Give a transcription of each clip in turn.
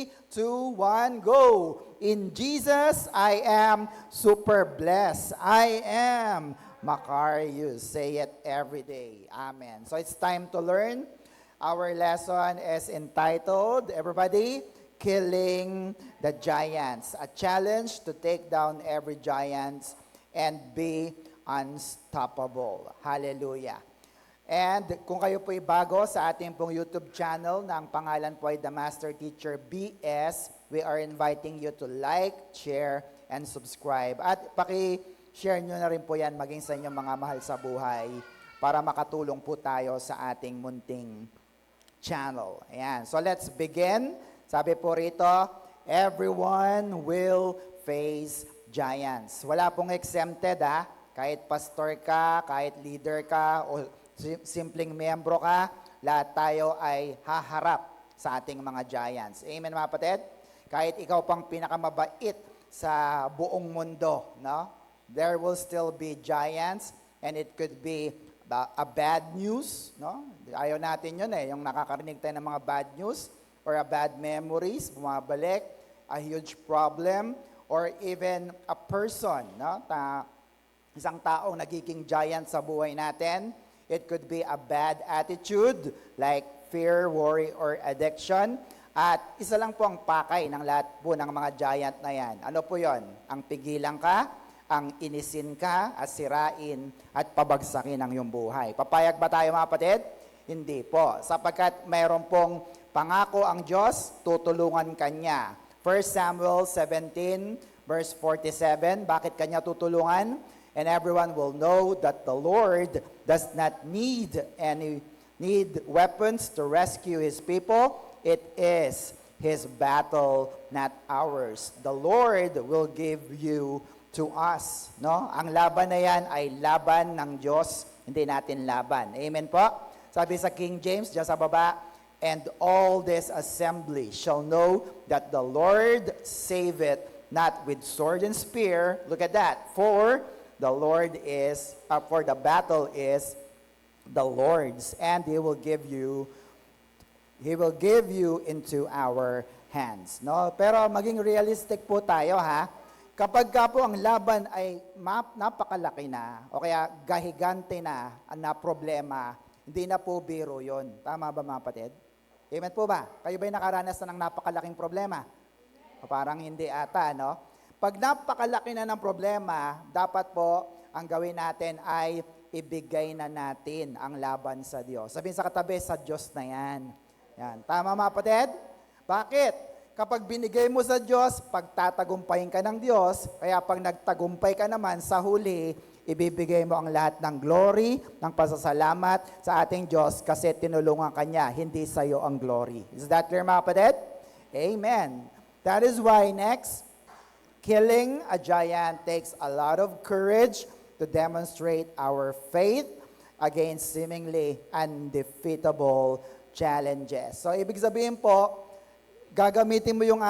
3, 2, 1, go! In Jesus, I am super blessed. I am Macarius. Say it every day. Amen. So it's time to learn. Our lesson is entitled, everybody, Killing the Giants. A challenge to take down every giant and be unstoppable. Hallelujah. And kung kayo po'y bago sa ating pong YouTube channel na ang pangalan po ay The Master Teacher BS, we are inviting you to like, share, and subscribe. At paki-share nyo na rin po yan maging sa inyong mga mahal sa buhay para makatulong po tayo sa ating munting channel. Ayan. So let's begin. Sabi po rito, everyone will face giants. Wala pong exempted ha. Kahit pastor ka, kahit leader ka, o simpleng membro ka, lahat tayo ay haharap sa ating mga giants. Amen mga kapatid? Kahit ikaw pang pinakamabait sa buong mundo, no? There will still be giants and it could be a bad news, no? Ayaw natin yun yung nakakarinig tayo ng mga bad news or a bad memories, bumabalik, a huge problem, or even a person, no? Isang taong nagiging giant sa buhay natin. It could be a bad attitude like fear, worry, or addiction. At isa lang po ang pakay ng lahat po ng mga giant na yan. Ano po yon? Ang pigilan ka, ang inisin ka, at sirain, at pabagsakin ang iyong buhay. Papayag ba tayo mga kapatid? Hindi po. Sapagkat mayroon pong pangako ang Diyos, tutulungan kanya. 1 Samuel 17 verse 47, bakit kanya tutulungan? And everyone will know that the Lord does not need weapons to rescue His people. It is His battle, not ours. The Lord will give you to us. No? Ang laban na yan ay laban ng Diyos, hindi natin laban. Amen po? Sabi sa King James, diyan sa baba, and all this assembly shall know that the Lord saveth not with sword and spear. Look at that. For the Lord is, for the battle is the Lord's, and He will give you into our hands. No? Pero maging realistic po tayo ha. Kapag ka po ang laban ay napakalaki na, o kaya gahigante na problema, hindi na po biro yon. Tama ba mga kapatid? Amen po ba? Kayo ba'y nakaranas na ng napakalaking problema? O parang hindi ata, no? Pag napakalaki na ng problema, dapat po ang gawin natin ay ibigay na natin ang laban sa Diyos. Sabihin sa katabi, sa Diyos na yan. Yan. Tama mga kapatid? Bakit? Kapag binigay mo sa Diyos, pagtatagumpayin ka ng Diyos, kaya pag nagtagumpay ka naman sa huli, ibibigay mo ang lahat ng glory, ng pasasalamat sa ating Diyos kasi tinulungan ka niya, hindi sa iyo ang glory. Is that clear mga kapatid? Amen. That is why next, killing a giant takes a lot of courage to demonstrate our faith against seemingly undefeatable challenges. So, ibig sabihin po, gagamitin mo yung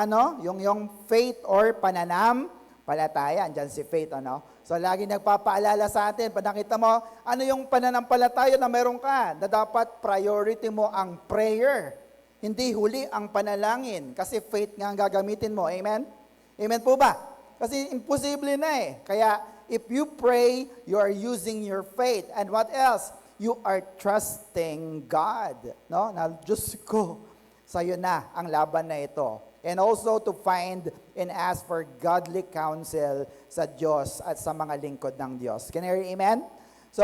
faith or pananampalataya. Andyan si faith, So, lagi nagpapaalala sa atin, pag nakita mo, ano yung pananampalataya na meron ka, na dapat priority mo ang prayer. Hindi huli ang panalangin. Kasi faith nga ang gagamitin mo. Amen? Amen po ba? Kasi imposible na Kaya, if you pray, you are using your faith. And what else? You are trusting God. No? Na, Diyos ko, sa'yo na ang laban na ito. And also to find and ask for godly counsel sa Diyos at sa mga lingkod ng Diyos. Can you hear amen? So,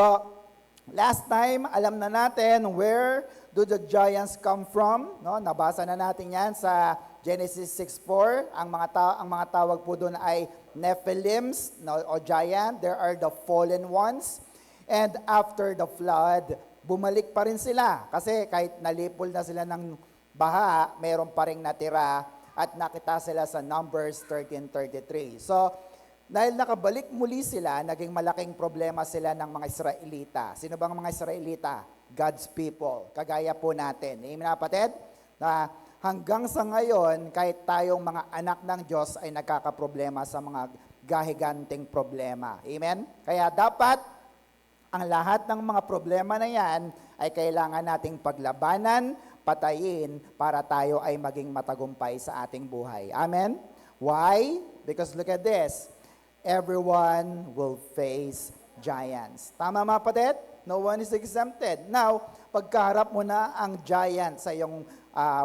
last time, alam na natin where do the giants come from. No? Nabasa na natin yan sa Genesis 6:4, ang mga tawag po doon ay Nephilims, o giant. There are the fallen ones. And after the flood, bumalik pa rin sila. Kasi kahit nalipol na sila ng baha, meron pa rin natira at nakita sila sa Numbers 13:33. So, dahil nakabalik muli sila, naging malaking problema sila ng mga Israelita. Sino bang mga Israelita? God's people. Kagaya po natin. Amen na kapatid? Na hanggang sa ngayon, kahit tayong mga anak ng Diyos ay nagkakaproblema sa mga gahiganting problema. Amen? Kaya dapat ang lahat ng mga problema na yan ay kailangan nating paglabanan, patayin para tayo ay maging matagumpay sa ating buhay. Amen? Why? Because look at this. Everyone will face giants. Tama mga kapatid? No one is exempted. Now, pagkaharap mo na ang giant sa iyong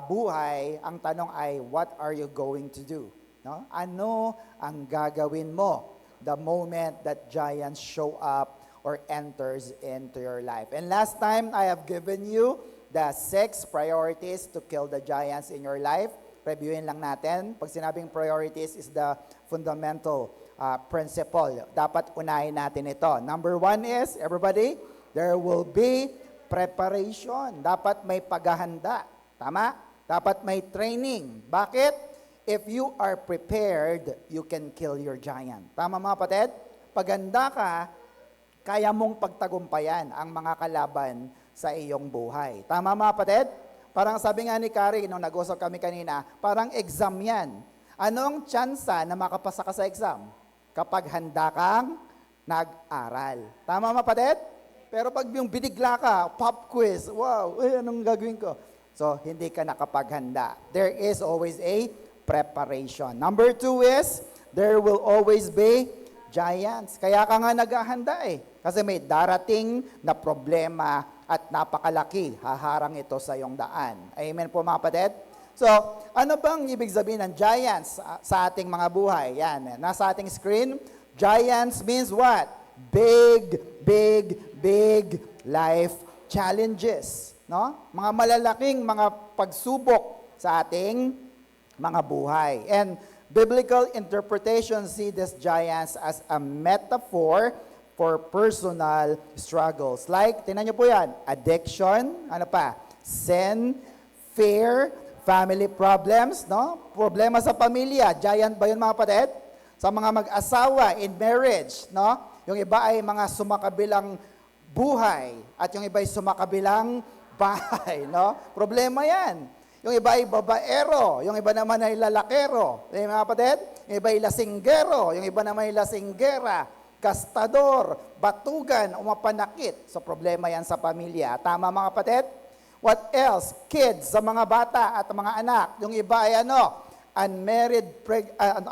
buhay, ang tanong ay, what are you going to do? No? Ano ang gagawin mo the moment that giants show up or enters into your life? And last time, I have given you the 6 priorities to kill the giants in your life. Reviewin lang natin. Pag sinabing priorities is the fundamental principle. Dapat unahin natin ito. Number 1 is, everybody, there will be preparation. Dapat may paghahanda. Tama? Dapat may training. Bakit? If you are prepared, you can kill your giant. Tama mga kapatid? Pag handa ka, kaya mong pagtagumpayan ang mga kalaban sa iyong buhay. Tama mga kapatid? Parang sabi nga ni Carrie, nung nag-usap kami kanina, parang exam yan. Anong tsansa na makapasa ka sa exam? Kapag handa kang nag-aral. Tama mga kapatid? Pero pag yung binigla ka, pop quiz, wow, anong gagawin ko? So, hindi ka nakapaghanda. There is always a preparation. Number 2 is, there will always be giants. Kaya ka nga naghahanda eh. Kasi may darating na problema at napakalaki, haharang ito sa iyong daan. Amen po mga kapatid? So, ano bang ibig sabihin ng giants sa ating mga buhay? Yan, nasa ating screen. Giants means what? Big, big, big life challenges. No? Mga malalaking mga pagsubok sa ating mga buhay. And biblical interpretation see these giants as a metaphor for personal struggles. Like, tingnan niyo po yan, addiction, ano pa, sin, fear, family problems, no? Problema sa pamilya, giant ba yun mga kapatid? Sa mga mag-asawa in marriage, no? Yung iba ay mga sumakabilang buhay at yung iba ay sumakabilang bahay, no? Problema yan. Yung iba ay babaero, yung iba naman ay lalakero. Mga kapatid? Yung iba ay lasinggero, yung iba naman ay lasinggera, gastador, batugan, umapanakit. So problema yan sa pamilya. Tama mga kapatid? What else? Kids, sa mga bata at mga anak. Yung iba ay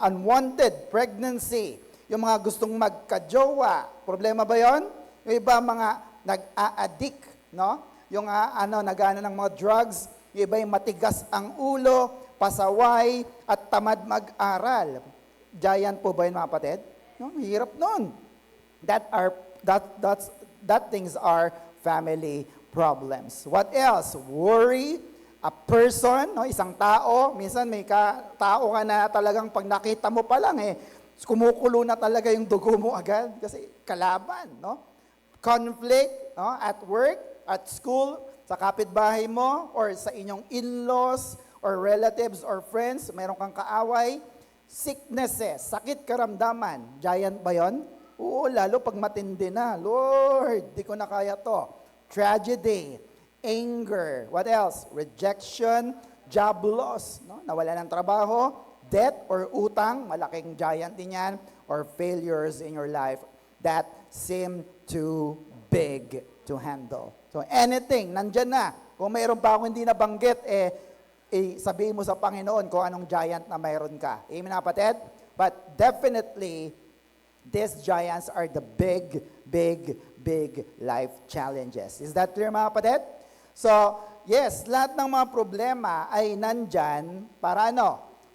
unwanted pregnancy. Yung mga gustong magkajowa. Problema ba yon? Yung iba mga nag-a-addict, no? Yung nag-ano ng mga drugs. Yung iba ay matigas ang ulo, pasaway, at tamad mag-aral. Giant po ba yun mga kapatid? No, hirap nun. That things are family problems. What else? Worry, a person, no, isang tao, minsan may tao ka na talagang pag nakita mo pa lang kumukulo na talaga yung dugo mo agad kasi kalaban, no? Conflict, no, at work, at school, sa kapitbahay mo or sa inyong in-laws or relatives or friends, meron kang kaaway. Sicknesses, sakit karamdaman, giant ba yun? Oo, lalo pag matindi na. Lord, di ko na kaya to. Tragedy, anger, what else? Rejection, job loss, no? Nawala ng trabaho, debt or utang, malaking giant din yan, or failures in your life that seem too big to handle. So anything, nandyan na. Kung mayroon pa akong hindi nabanggit, sabihin mo sa Panginoon kung anong giant na mayroon ka. Amen, kapatid? But definitely, these giants are the big, big, big life challenges. Is that clear, mga kapatid? So, yes, lahat ng mga problema ay nandyan para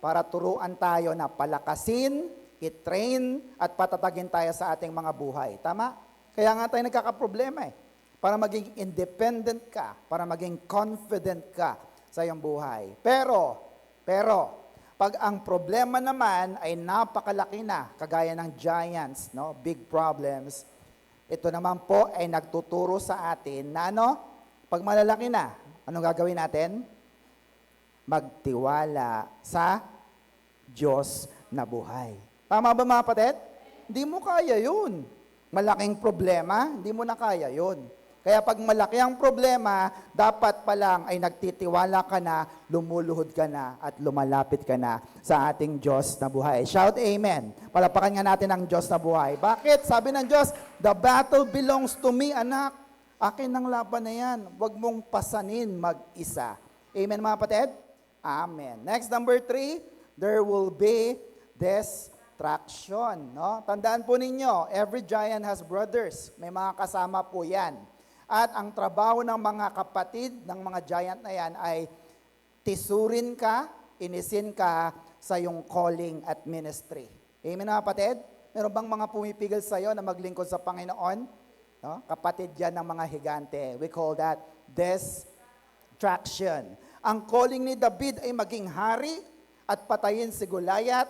Para turuan tayo na palakasin, i-train, at patatagin tayo sa ating mga buhay. Tama? Kaya nga tayo nagkakaproblema Para maging independent ka, para maging confident ka sa iyong buhay. Pero, pag ang problema naman ay napakalaki na, kagaya ng giants, no, big problems, ito naman po ay nagtuturo sa atin na pag malalaki na, anong gagawin natin? Magtiwala sa Diyos na buhay. Tama ba mga kapatid? Hindi mo kaya yun. Malaking problema, hindi mo na kaya yun. Kaya pag malaki ang problema, dapat pa lang ay nagtitiwala ka na, lumuluhod ka na, at lumalapit ka na sa ating Diyos na buhay. Shout amen. Palapakan nga natin ang Diyos na buhay. Bakit? Sabi ng Diyos, the battle belongs to me, anak. Akin ang laban na yan. Huwag mong pasanin mag-isa. Amen mga kapatid? Amen. Next, number 3, there will be distraction. No? Tandaan po ninyo, every giant has brothers. May mga kasama po yan. At ang trabaho ng mga kapatid ng mga giant na yan ay tisurin ka, inisin ka sa iyong calling at ministry. Amen mga kapatid? Meron bang mga pumipigil sa iyo na maglingkod sa Panginoon? No? Kapatid yan ng mga higante. We call that distraction. Ang calling ni David ay maging hari at patayin si Goliath,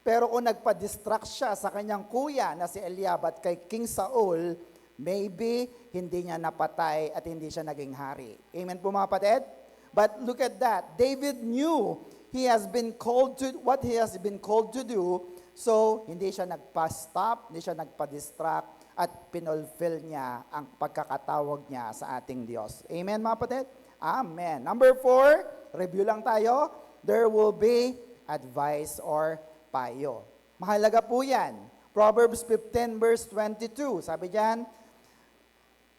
pero kung nagpa-distract siya sa kanyang kuya na si Eliab at kay King Saul, maybe hindi niya napatay at hindi siya naging hari. Amen po mga kapatid? But look at that. David knew he has been called to what he has been called to do, so hindi siya nagpa-stop, hindi siya nagpa-distract at pinulfill niya ang pagkakatawag niya sa ating Diyos. Amen mga kapatid? Amen. Number 4, review lang tayo. There will be advice or payo. Mahalaga po yan. Proverbs 15 verse 22. Sabi diyan,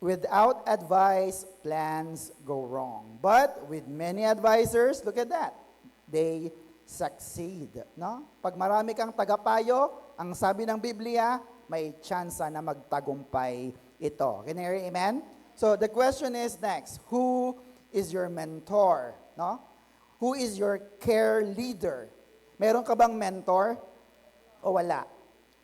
without advice, plans go wrong. But with many advisors, look at that, they succeed. No? Pag marami kang tagapayo, ang sabi ng Biblia, may tsansa na magtagumpay ito. Can you hear amen? So the question is next, who is your mentor? No? Who is your care leader? Meron ka bang mentor o wala?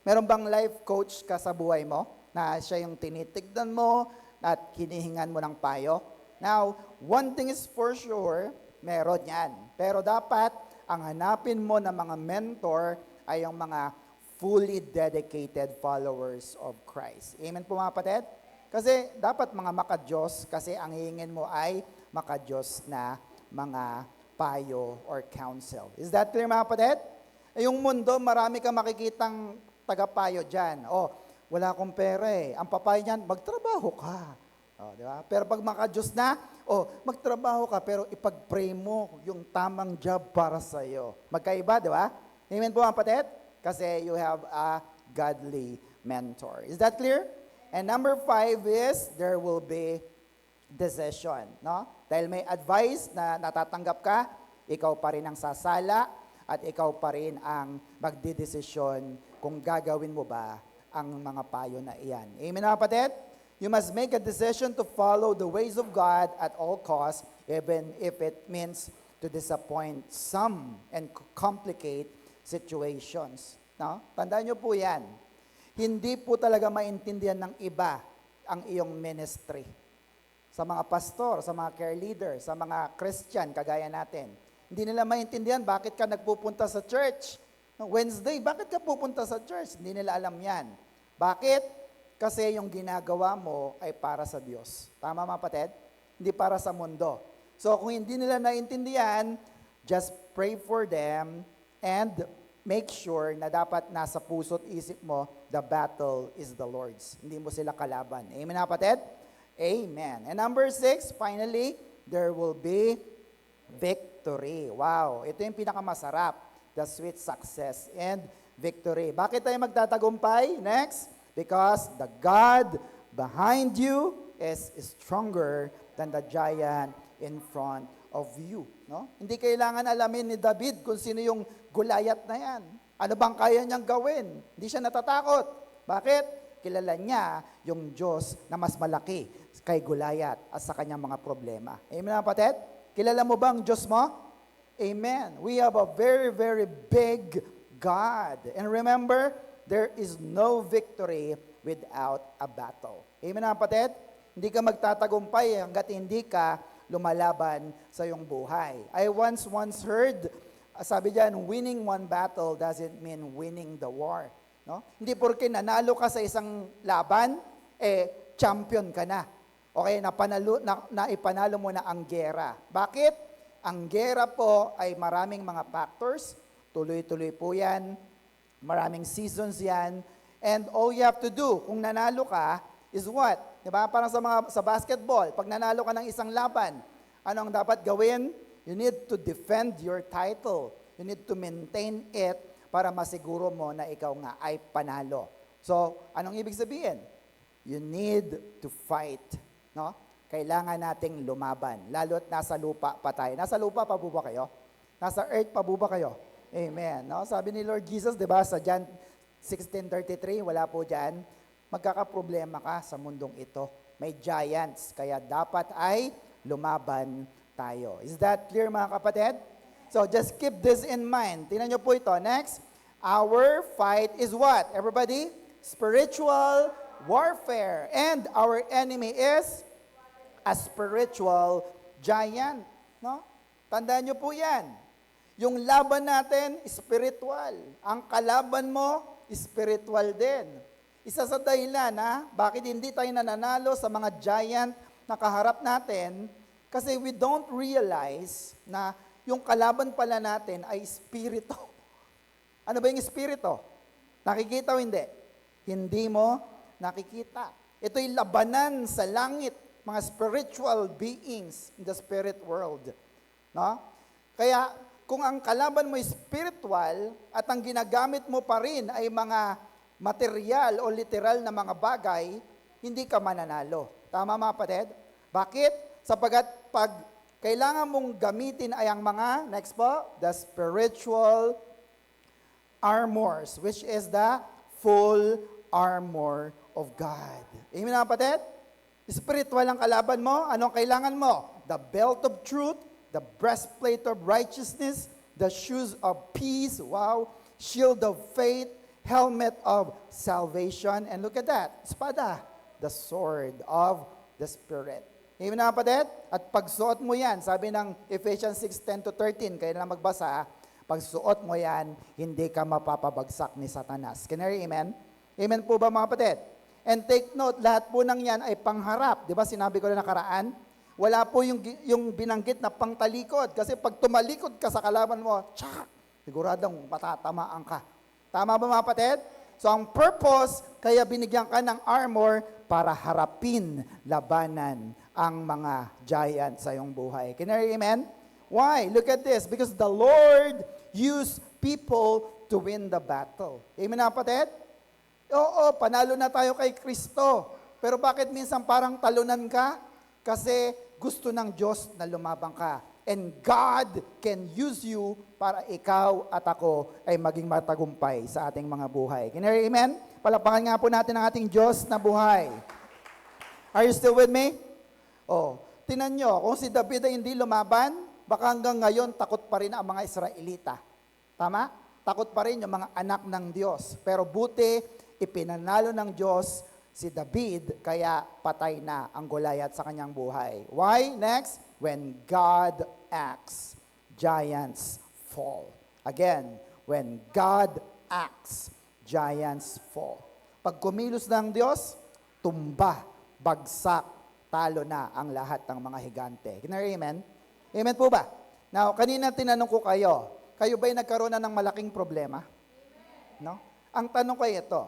Meron bang life coach ka sa buhay mo na siya yung tinitignan mo at hinihingan mo ng payo? Now, one thing is for sure, meron yan. Pero dapat ang hanapin mo ng mga mentor ay yung mga fully dedicated followers of Christ. Amen po mga kapatid? Kasi dapat mga maka-Diyos, kasi ang hihingin mo ay maka-Diyos na mga payo or counsel. Is that clear mga kapatid? Yung mundo, marami kang makikitang tagapayo dyan. Oh, wala akong pera eh. Ang papayo niyan, magtrabaho ka. Oh, di ba? Pero pag maka-Diyos na, magtrabaho ka pero ipag-pray mo yung tamang job para sa iyo. Magkaiba, di ba? Amen po mga kapatid? Kasi you have a godly mentor. Is that clear? And number 5 is, there will be decision. No? Dahil may advice na natatanggap ka, ikaw pa rin ang sasala at ikaw pa rin ang magdidesisyon kung gagawin mo ba ang mga payo na iyan. Amen mga kapatid? You must make a decision to follow the ways of God at all costs, even if it means to disappoint some and complicate situations. No? Tandaan nyo po yan. Hindi po talaga maintindihan ng iba ang iyong ministry. Sa mga pastor, sa mga care leader, sa mga Christian, kagaya natin. Hindi nila maintindihan bakit ka nagpupunta sa church. Wednesday, bakit ka pupunta sa church? Hindi nila alam yan. Bakit? Kasi yung ginagawa mo ay para sa Diyos. Tama mga kapatid? Hindi para sa mundo. So kung hindi nila naintindihan, just pray for them and make sure na dapat nasa puso't isip mo, the battle is the Lord's. Hindi mo sila kalaban. Amen mga kapatid? Amen. And number 6, finally, there will be victory. Wow, ito yung pinakamasarap. The sweet success and victory. Bakit tayo magtatagumpay? Next, because the God behind you is stronger than the giant in front of you. No? Hindi kailangan alamin ni David kung sino yung Goliath na yan. Ano bang kaya niyang gawin? Hindi siya natatakot. Bakit? Kilala niya yung Diyos na mas malaki kay Goliath at sa kanyang mga problema. Amen mga kapatid? Kilala mo ba ang Diyos mo? Amen. We have a very, very big God. And remember, there is no victory without a battle. Amen mga kapatid? Hindi ka magtatagumpay hanggat hindi ka lumalaban sa iyong buhay. I once heard, sabi diyan, winning one battle doesn't mean winning the war. No? Hindi porke nanalo ka sa isang laban, champion ka na. Okay, naipanalo mo na ang gera. Bakit? Ang gera po ay maraming mga factors. Tuloy-tuloy po yan. Maraming seasons yan. And all you have to do, kung nanalo ka, is what? Diba? Parang sa basketball, pag nanalo ka ng isang laban, ano ang dapat gawin? You need to defend your title. You need to maintain it para masiguro mo na ikaw nga ay panalo. So, anong ibig sabihin? You need to fight. No? kailangan nating lumaban. Lalo't nasa lupa pa tayo. Nasa lupa pa po ba kayo? Nasa earth pa po ba kayo? Amen. No? Sabi ni Lord Jesus, di ba, sa John 16:33, wala po dyan, magkakaproblema ka sa mundong ito. May giants, kaya dapat ay lumaban tayo. Is that clear, mga kapatid? So just keep this in mind. Tingnan nyo po ito. Next, our fight is what? Everybody? Spiritual warfare. And our enemy is a spiritual giant. No? Tandaan nyo po yan. Yung laban natin, spiritual. Ang kalaban mo, spiritual din. Isa sa dahilan, bakit hindi tayo nananalo sa mga giant na kaharap natin, kasi we don't realize na yung kalaban pala natin ay spirito. Ano ba yung spirito? Nakikita o hindi? Hindi mo nakikita. Ito'y labanan sa langit, mga spiritual beings in the spirit world. No? Kaya, kung ang kalaban mo ay spiritual at ang ginagamit mo pa rin ay mga material o literal na mga bagay, hindi ka mananalo. Tama, mga kapatid? Bakit? Sapagat pag kailangan mong gamitin ay ang mga, next po, the spiritual armors, which is the full armor of God. Amen, mga kapatid? Spiritual ang kalaban mo. Anong kailangan mo? The belt of truth, the breastplate of righteousness, the shoes of peace, wow, shield of faith, helmet of salvation, and look at that, espada, the sword of the Spirit. Amen na kapatid? At pagsuot mo yan, sabi ng Ephesians 6:10-13, kayo na magbasa, pagsuot mo yan, hindi ka mapapabagsak ni Satanas. Can you hear amen? Amen po ba, mga kapatid? And take note, lahat po ng yan ay pangharap. Di ba sinabi ko na nakaraan? Wala po yung binanggit na pangtalikod. Kasi pag tumalikod ka sa kalaban mo, siguradong matatamaan ka. Tama ba, mga kapatid? So ang purpose, kaya binigyan ka ng armor para harapin, labanan ang mga giant sa iyong buhay. Can you hear amen? Why? Look at this. Because the Lord used people to win the battle. Amen, mga kapatid? Oo, panalo na tayo kay Kristo. Pero bakit minsan parang talunan ka? Kasi gusto ng Diyos na lumabang ka. And God can use you para ikaw at ako ay maging matagumpay sa ating mga buhay. Can you hear amen? Palapakan nga po natin ang ating Diyos na buhay. Are you still with me? Oh, tinan nyo, kung si David ay hindi lumaban, baka hanggang ngayon takot pa rin ang mga Israelita. Tama? Takot pa rin yung mga anak ng Diyos. Pero buti, ipinanalo ng Diyos si David, kaya patay na ang Goliath sa kanyang buhay. Why? Next, when God acts, giants fall. Again, when God acts, giants fall. Pag kumilos ng Diyos, tumba, bagsak, talo na ang lahat ng mga higante. Can you hear amen? Amen po ba? Now, kanina tinanong ko kayo ba'y nagkaroon na ng malaking problema? No? Ang tanong ko ito,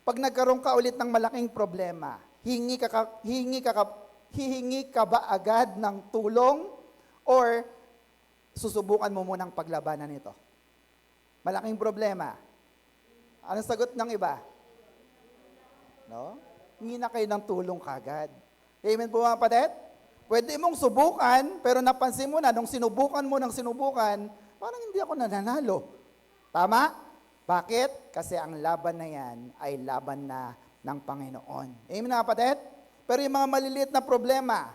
pag nagkaroon ka ulit ng malaking problema, hihingi ka ba agad ng tulong or susubukan mo munang paglabanan ito? Malaking problema. Anong sagot ng iba? No? Hingi na kayo ng tulong kagad. Amen po, mga kapatid? Pwede mong subukan, pero napansin mo na, nung sinubukan mo ng sinubukan, parang hindi ako nananalo. Tama? Bakit? Kasi ang laban na yan ay laban na ng Panginoon. Amen, mga kapatid? Pero yung mga maliliit na problema,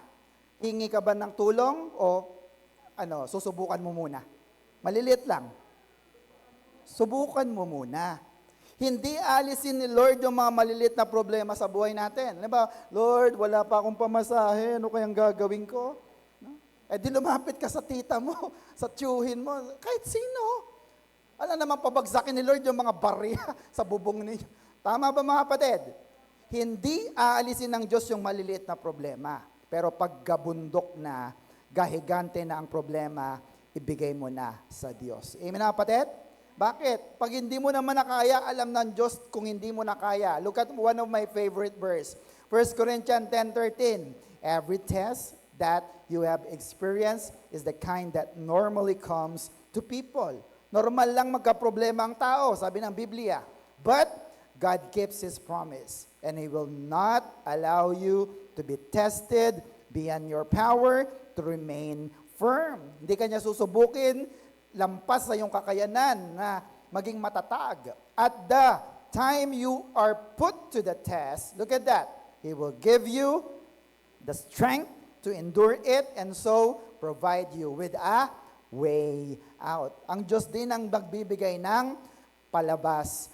hingi ka ba ng tulong o susubukan mo muna? Maliliit lang. Subukan mo muna. Hindi alisin ni Lord yung mga maliliit na problema sa buhay natin. Diba? Lord, wala pa akong pamasahe, ano kayang gagawin ko? No? Di lumapit ka sa tita mo, sa tiyuhin mo, kahit sino. Alam naman pabagsakin ni Lord yung mga barya sa bubong ninyo. Tama ba, mga kapatid? Hindi aalisin ng Diyos yung maliliit na problema. Pero pag gabundok na, gahigante na ang problema, ibigay mo na sa Diyos. Amen, mga kapatid? Bakit? Pag hindi mo naman nakaya, alam ng Diyos kung hindi mo nakaya. Look at one of my favorite verse. 1 Corinthians 10:13. Every test that you have experienced is the kind that normally comes to people. Normal lang magka-problema ang tao, sabi ng Biblia. But God keeps His promise, and He will not allow you to be tested beyond your power to remain firm. Hindi ka niya susubukin lampas sa iyong kakayanan na maging matatag. At the time you are put to the test, look at that, He will give you the strength to endure it and so provide you with a way out. Ang Diyos din ang magbibigay ng palabas,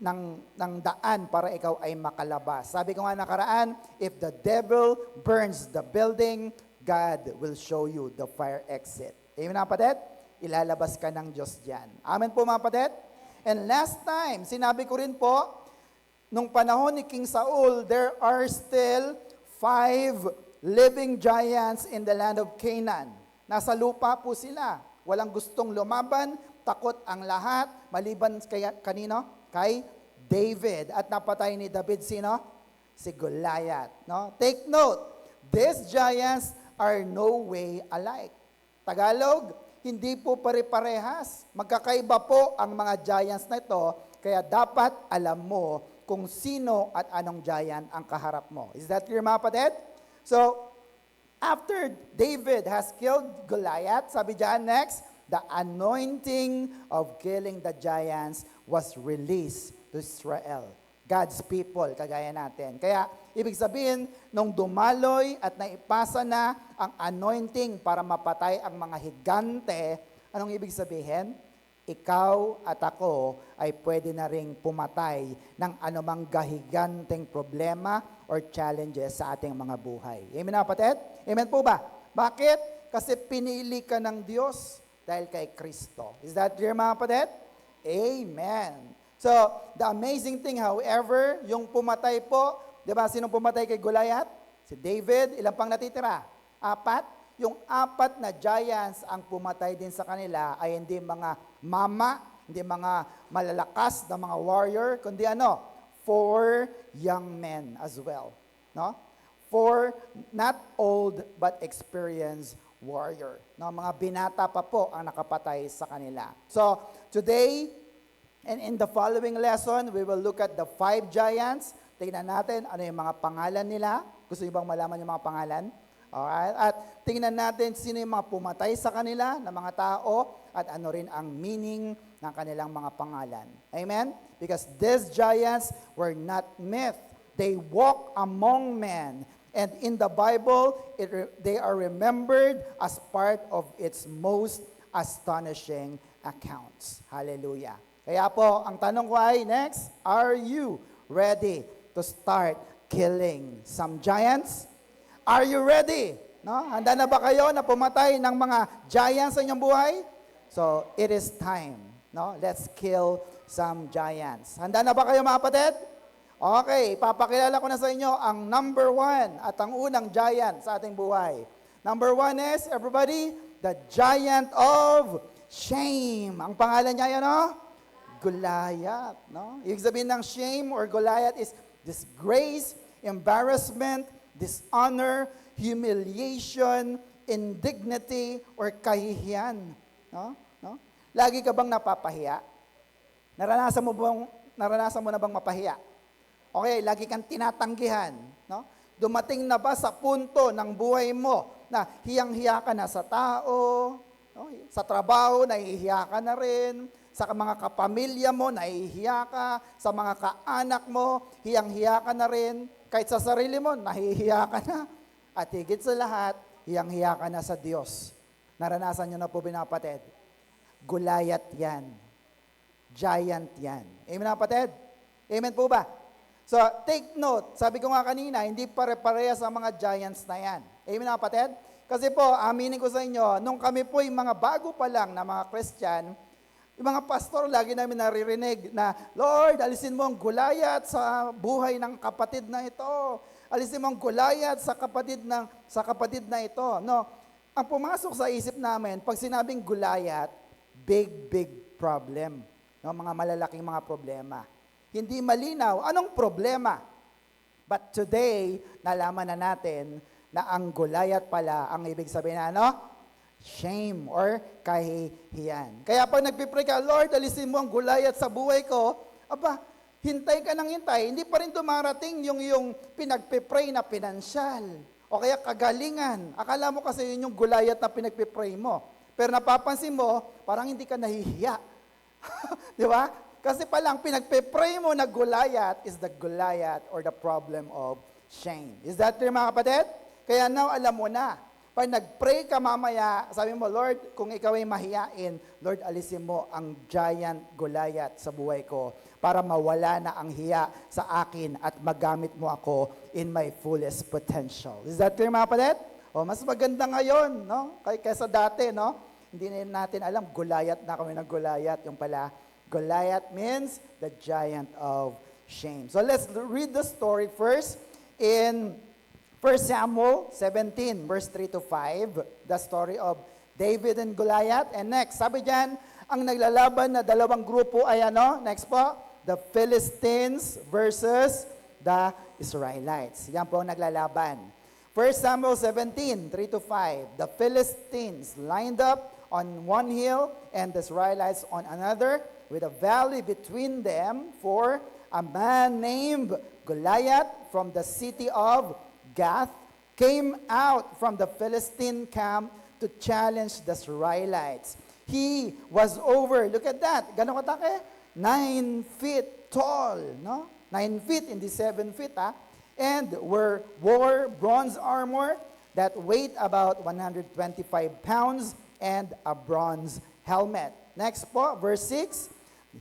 ng daan para ikaw ay makalabas. Sabi ko nga nakaraan, if the devil burns the building, God will show you the fire exit. Amen mga kapatid? Ilalabas ka ng Diyos dyan. Amen po mga kapatid? And last time, sinabi ko rin po, nung panahon ni King Saul, there are still 5 living giants in the land of Canaan. Nasa lupa po sila. Walang gustong lumaban, takot ang lahat, maliban kanino? Kay David. At napatay ni David sino? Si Goliath. No? Take note, these giants are no way alike. Tagalog, hindi po pare-parehas. Magkakaiba po ang mga giants na ito, kaya dapat alam mo kung sino at anong giant ang kaharap mo. Is that clear mga kapatid? So, after David has killed Goliath, sabi dyan next, the anointing of killing the giants was released to Israel. God's people, kagaya natin. Kaya, ibig sabihin, nung dumaloy at naipasa na ang anointing para mapatay ang mga higante, anong ibig sabihin? Ikaw at ako ay pwede na ring pumatay ng anumang gahiganteng problema or challenges sa ating mga buhay. Amen na kapatid? Amen po ba? Bakit? Kasi pinili ka ng Diyos dahil kay Kristo. Is that clear mga kapatid? Amen. So, the amazing thing, however, yung pumatay po, di ba, sinong pumatay kay Goliath? Si David. Ilan pang natitira? 4. Yung 4 na giants ang pumatay din sa kanila ay hindi mga mama, hindi mga malalakas na mga warrior, kundi 4 young men as well. No? 4 not old but experienced warrior. No, mga binata pa po ang nakapatay sa kanila. So, today, and in the following lesson, we will look at the 5 giants. Tingnan natin ano yung mga pangalan nila. Gusto niyo bang malaman yung mga pangalan? Alright. At tingnan natin sino yung mga pumatay sa kanila na mga tao at ano rin ang meaning ng kanilang mga pangalan. Amen? Because these giants were not myth. They walk among men. And in the Bible, they are remembered as part of its most astonishing accounts. Hallelujah. Kaya po, ang tanong ko ay, next, are you ready to start killing some giants? Are you ready? No? Handa na ba kayo na pumatay ng mga giants sa inyong buhay? So, it is time. No? Let's kill some giants. Handa na ba kayo mga kapatid? Okay, papakilala ko na sa inyo ang number 1 at ang unang giant sa ating buhay. Number 1 is, everybody, the giant of shame. Ang pangalan niya yan, Goliath. No? Ibig sabihin ng shame or Goliath is disgrace, embarrassment, dishonor, humiliation, indignity, or kahihiyan. No? No? Lagi ka bang napapahiya? Naranasan mo na bang mapahiya? Okay, lagi kang tinatanggihan. No? Dumating na ba sa punto ng buhay mo na hiyang-hiya ka na sa tao, no? Sa trabaho, nahihiya ka na rin, sa mga kapamilya mo, nahihiya ka, sa mga kaanak mo, hiyang-hiya ka na rin, kahit sa sarili mo, nahihiya ka na. At higit sa lahat, hiyang-hiya ka na sa Diyos. Naranasan nyo na po, binapatid. Goliath yan. Giant yan. Amen na kapatid? Amen po ba? So, take note. Sabi ko nga kanina, hindi pare-parehas ang mga giants na yan. Amen na kapatid? Kasi po, aminin ko sa inyo, nung kami po yung mga bago pa lang na mga Christian, yung mga pastor, lagi namin naririnig na, Lord, alisin mo ang Goliath sa buhay ng kapatid na ito. Alisin mo ang Goliath sa kapatid na ito. No, ang pumasok sa isip namin, pag sinabing Goliath, big problem. No, mga malalaking mga problema. Hindi malinaw. Anong problema? But today, nalaman na natin na ang Goliath pala, ang ibig sabihin na shame or kahihiyan. Kaya pag nagpipray ka, Lord, alisin mo ang Goliath sa buhay ko, hintay ka ng hintay, hindi pa rin dumarating yung pinagpipray na pinansyal o kaya kagalingan. Akala mo kasi yun yung Goliath na pinagpipray mo. Pero napapansin mo, parang hindi ka nahihiya. Di ba? Kasi palang pinagpipray mo na Goliath is the Goliath or the problem of shame. Is that clear mga kapatid? Kaya now alam mo na. Pag nag-pray ka mamaya, sabi mo, Lord, kung ikaw ay mahiyain, Lord, alisin mo ang giant Goliath sa buhay ko para mawala na ang hiya sa akin at magamit mo ako in my fullest potential. Is that clear mga kapatid? O, mas maganda ngayon, no? Kaysa dati, no? Hindi na natin alam, Goliath na kami ng Goliath. Yung pala, Goliath means the giant of shame. So let's read the story first in 1 Samuel 17, verse 3 to 5, the story of David and Goliath. And next, sabi dyan, ang naglalaban na dalawang grupo ay ano? Next po, the Philistines versus the Israelites. Yan po ang naglalaban. 1 Samuel 17, 3 to 5, the Philistines lined up on one hill and the Israelites on another with a valley between them, for a man named Goliath from the city of Gath came out from the Philistine camp to challenge the Israelites. He was over, look at that, gano'ng katake? 9 feet tall, no? 9 feet, hindi 7 feet, and wore bronze armor that weighed about 125 pounds and a bronze helmet. Next po, verse 6,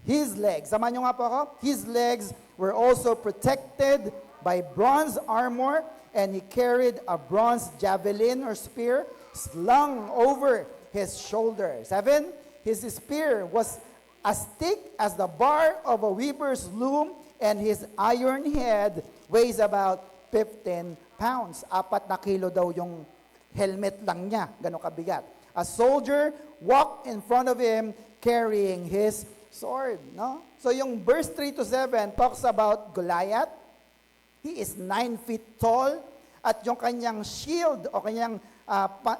his legs, samahan nyo nga po ako, his legs were also protected by bronze armor, and he carried a bronze javelin or spear slung over his shoulder. 7, his spear was as thick as the bar of a weaver's loom, and his iron head weighs about 15 pounds. 4 na kilo daw yung helmet lang niya, gano'ng kabigat. A soldier walked in front of him carrying his sword. No? So yung verse 3 to 7 talks about Goliath. He is 9 feet tall at yung kanyang shield o kanyang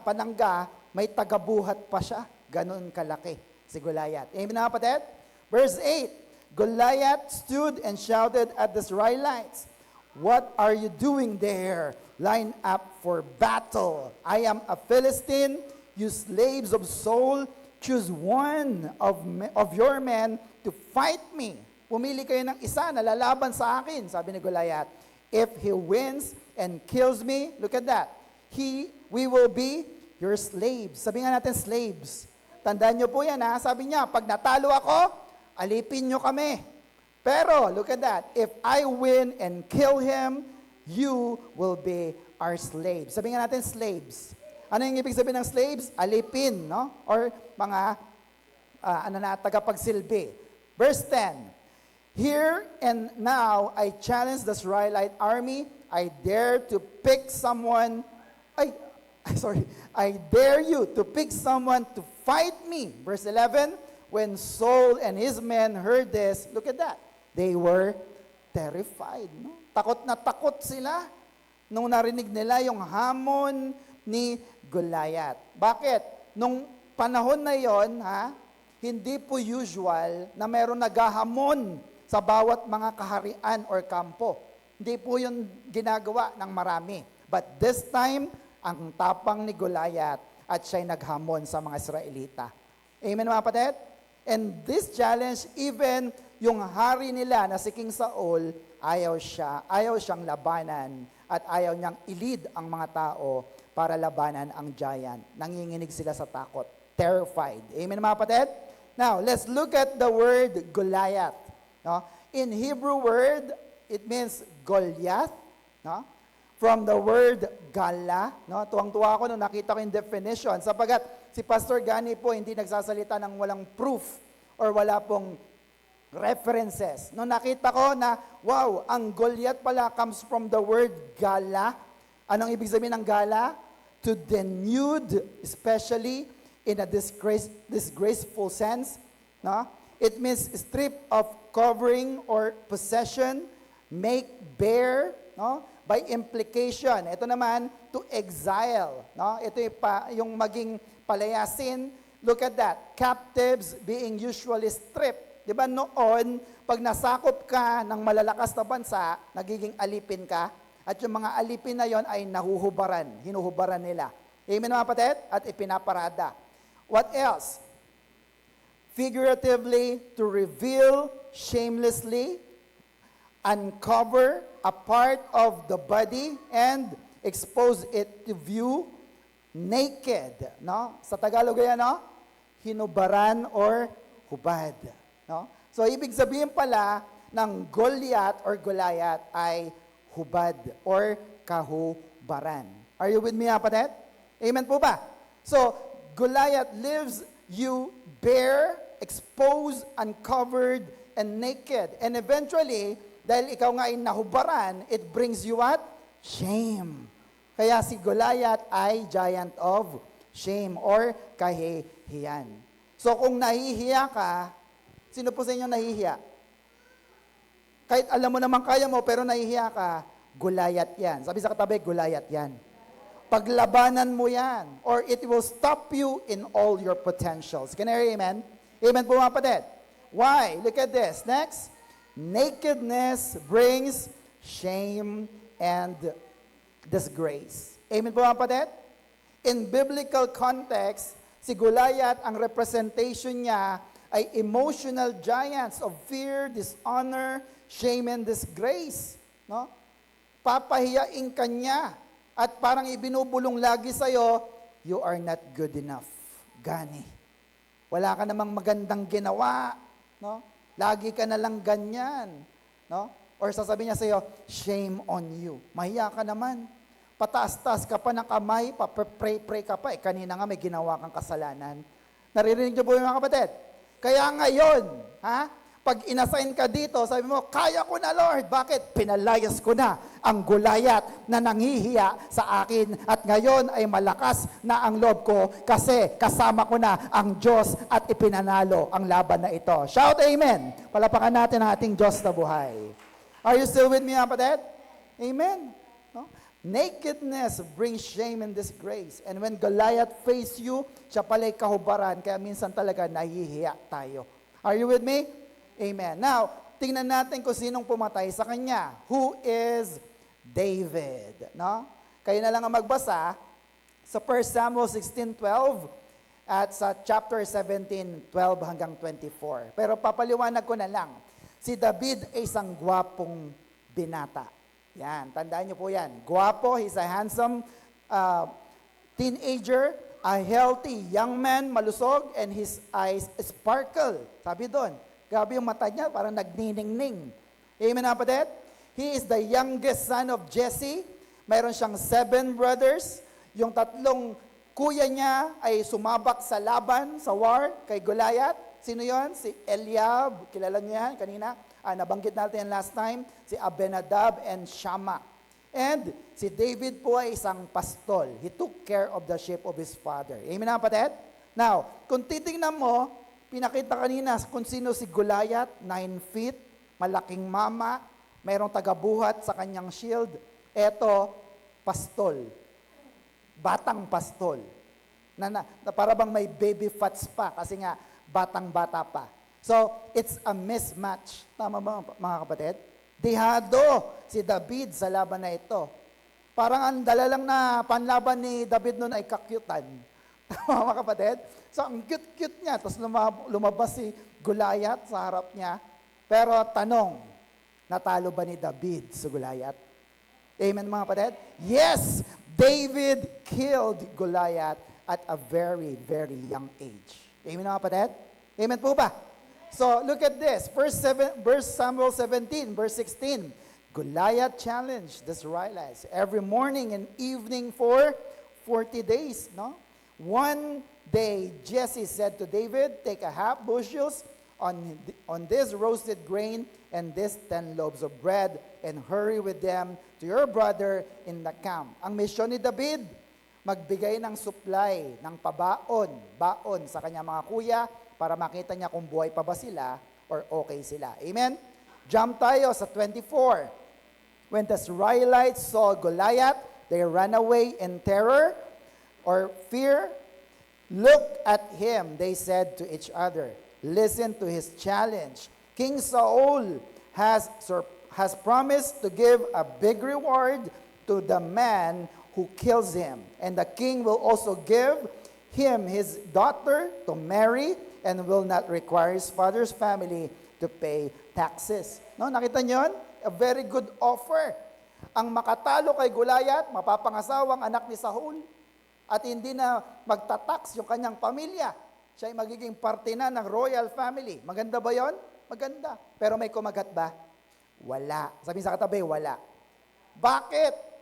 panangga, may tagabuhat pa siya. Ganon kalaki si Goliath. Amen na kapatid? Verse 8, Goliath stood and shouted at the Israelites, "What are you doing there? Line up for battle. I am a Philistine. You slaves of Saul, choose one of your men to fight me." Pumili kayo ng isa na lalaban sa akin, sabi ni Goliath. If he wins and kills me, look at that, we will be your slaves. Sabi nga natin, slaves. Tandaan nyo po yan, sabi niya, pag natalo ako, alipin nyo kami. Pero, look at that, if I win and kill him, you will be our slaves. Sabi nga natin, slaves. Ano yung ibig sabihin ng slaves? Alipin, no? Or mga, tagapagsilbi. Verse 10, here and now, I challenge the Israelite army. I dare to pick someone. I dare you to pick someone to fight me. Verse 11, when Saul and his men heard this, look at that. They were terrified. No? Takot na takot sila nung narinig nila yung hamon ni Goliath. Bakit? Nung panahon na yon, hindi po usual na meron naghahamon sa bawat mga kaharian or kampo. Hindi po yun ginagawa ng marami. But this time, ang tapang ni Goliath at siya'y naghamon sa mga Israelita. Amen mga kapatid? And this challenge, even yung hari nila na si King Saul, ayaw siyang labanan at ayaw niyang i-lead ang mga tao para labanan ang giant. Nanginginig sila sa takot. Terrified. Amen mga kapatid? Now, let's look at the word Goliath. No? In Hebrew word, it means Goliath. No? From the word Gala. No? Tuwang-tuwa ako nung nakita ko yung definition. Sapagat si Pastor Gani po hindi nagsasalita ng walang proof or wala pong references. Nung nakita ko na, wow, ang Goliath pala comes from the word Gala. Anong ibig sabihin ng Gala? To denude, especially in a disgraceful sense. No? It means strip of covering or possession, make bare, no? By implication. Ito naman, to exile. No? Ito yung maging palayasin. Look at that. Captives being usually stripped. Di ba noon, pag nasakop ka ng malalakas na bansa, nagiging alipin ka. At yung mga alipin na yon ay hinuhubaran nila. Amen mga kapatid? At ipinaparada. What else? Figuratively, to reveal shamelessly, uncover a part of the body, and expose it to view naked. No? Sa Tagalog yan, no? Hinubaran or hubad. No? So, ibig sabihin pala ng Goliath or Goliath ay hubad or kahubaran. Are you with me, kapatid? Amen po ba? So, Goliath leaves you bare, exposed, uncovered, and naked. And eventually, dahil ikaw nga ay nahubaran, it brings you what? Shame. Kaya si Goliath ay giant of shame or kahihiyan. So kung nahihiya ka, sino po sa inyo nahihiya? Kahit alam mo naman kaya mo, pero nahihiya ka, Goliath yan. Sabi sa katabi, Goliath yan. Paglabanan mo yan, or it will stop you in all your potentials. Can I hear amen? Amen po mga kapatid. Why? Look at this. Next. Nakedness brings shame and disgrace. Amen po mga kapatid? In biblical context, si Goliath, ang representation niya ay emotional giants of fear, dishonor, shame, and disgrace. No? Papahiyain ka niya at parang ibinubulong lagi sa'yo, you are not good enough. Gani. Wala ka namang magandang ginawa. No? Lagi ka na lang ganyan. No? Or sasabihin niya sa iyo, shame on you. Mahiya ka naman. Pataas-taas ka pa ng kamay, pray ka pa. Kanina nga may ginawa kang kasalanan. Naririnig niyo po yung mga kapatid? Kaya ngayon, pag inassign ka dito, sabi mo, kaya ko na Lord. Bakit? Pinalayas ko na ang Goliath na nanghihiya sa akin. At ngayon ay malakas na ang loob ko kasi kasama ko na ang Diyos at ipinanalo ang laban na ito. Shout amen. Palapakan natin ang ating Diyos na buhay. Are you still with me, kapatid? Amen. No? Nakedness brings shame and disgrace. And when Goliath faced you, siya pala'y kahubaran. Kaya minsan talaga nahihiya tayo. Are you with me? Amen. Now, tingnan natin kung sinong pumatay sa kanya. Who is David? No? Kayo na lang ang magbasa sa 1 Samuel 16:12 at sa chapter 17:12 hanggang 24. Pero papaliwanag ko na lang. Si David ay isang gwapong binata. Yan, tandaan niyo po yan. Gwapo, he's a handsome teenager, a healthy young man, malusog, and his eyes sparkle. Sabi doon. Grabe yung mata niya, parang nagniningning. Amen, kapatid? He is the youngest son of Jesse. Mayroon siyang 7 brothers. Yung 3 kuya niya ay sumabak sa laban, sa war, kay Goliath. Sino yon? Si Eliab, kilala niyo yan kanina. Nabanggit natin yan last time. Si Abinadab and Shammah. And si David po ay isang pastol. He took care of the sheep of his father. Amen, kapatid? Now, kung titingnan mo, pinakita kanina kung sino si Goliath, 9 feet, malaking mama, mayroong tagabuhat sa kanyang shield. Eto, pastol. Batang pastol. Na para bang may baby fats pa kasi nga batang-bata pa. So, it's a mismatch. Tama ba mga kapatid? Dihado si David sa laban na ito. Parang ang dala lang na panlaban ni David noon ay kakyutan. Tama mga kapatid? So, ang cute-cute niya. Tapos lumabas si Goliath sa harap niya. Pero tanong, natalo ba ni David sa Goliath? Amen mga kapatid? Yes! David killed Goliath at a very, very young age. Amen mga kapatid? Amen po ba? So, look at this. Verse Samuel 17, verse 16. Goliath challenged the Israelites every morning and evening for 40 days. No? One day, Jesse said to David, take a half bushels on this roasted grain and this 10 loaves of bread and hurry with them to your brother in the camp. Ang misyon ni David, magbigay ng supply, ng baon sa kanya mga kuya para makita niya kung buhay pa ba sila or okay sila. Amen? Jump tayo sa 24. When the Israelites saw Goliath, they ran away in terror or fear. Look at him, they said to each other. Listen to his challenge. King Saul has has promised to give a big reward to the man who kills him. And the king will also give him his daughter to marry and will not require his father's family to pay taxes. No, nakita niyo yun? A very good offer. Ang makatalo kay Goliath, mapapangasawang anak ni Saul, at hindi na magtatax yung kanyang pamilya. Siya ay magiging parte na ng royal family. Maganda ba yon? Maganda. Pero may kumagat ba? Wala. Sabihin sa katabi, wala. Bakit?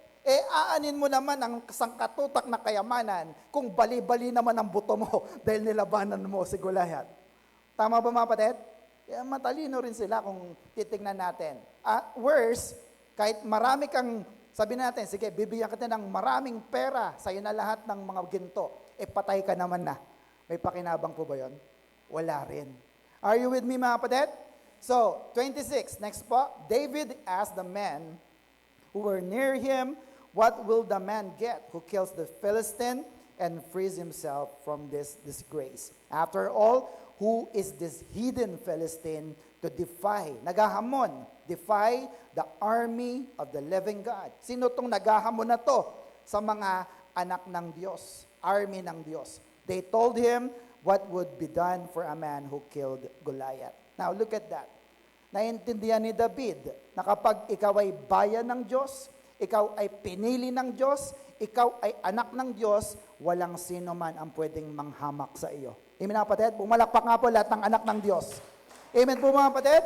Aanin mo naman ang sangkatutak na kayamanan kung bali-bali naman ang buto mo dahil nilabanan mo si Goliath. Tama ba mga kapatid? Matalino rin sila kung titignan natin. Worse, kahit marami kang, sabi natin, sige, bibigyan kita ng maraming pera, sa'yo na lahat ng mga ginto, patay ka naman na. May pakinabang po ba yun? Wala rin. Are you with me mga kapatid? So, 26, next po, David asked the men who were near him, what will the man get who kills the Philistine and frees himself from this disgrace? After all, who is this hidden Philistine to defy, nagahamon, defy the army of the living God? Sino tong nagahamon na to sa mga anak ng Diyos, army ng Diyos? They told him what would be done for a man who killed Goliath. Now look at that. Naintindihan ni David na kapag ikaw ay bayan ng Diyos, ikaw ay pinili ng Diyos, ikaw ay anak ng Diyos, walang sino man ang pwedeng manghamak sa iyo. Amen mga kapatid? Pumalakpak nga po lahat ng anak ng Diyos. Amen po mga kapatid?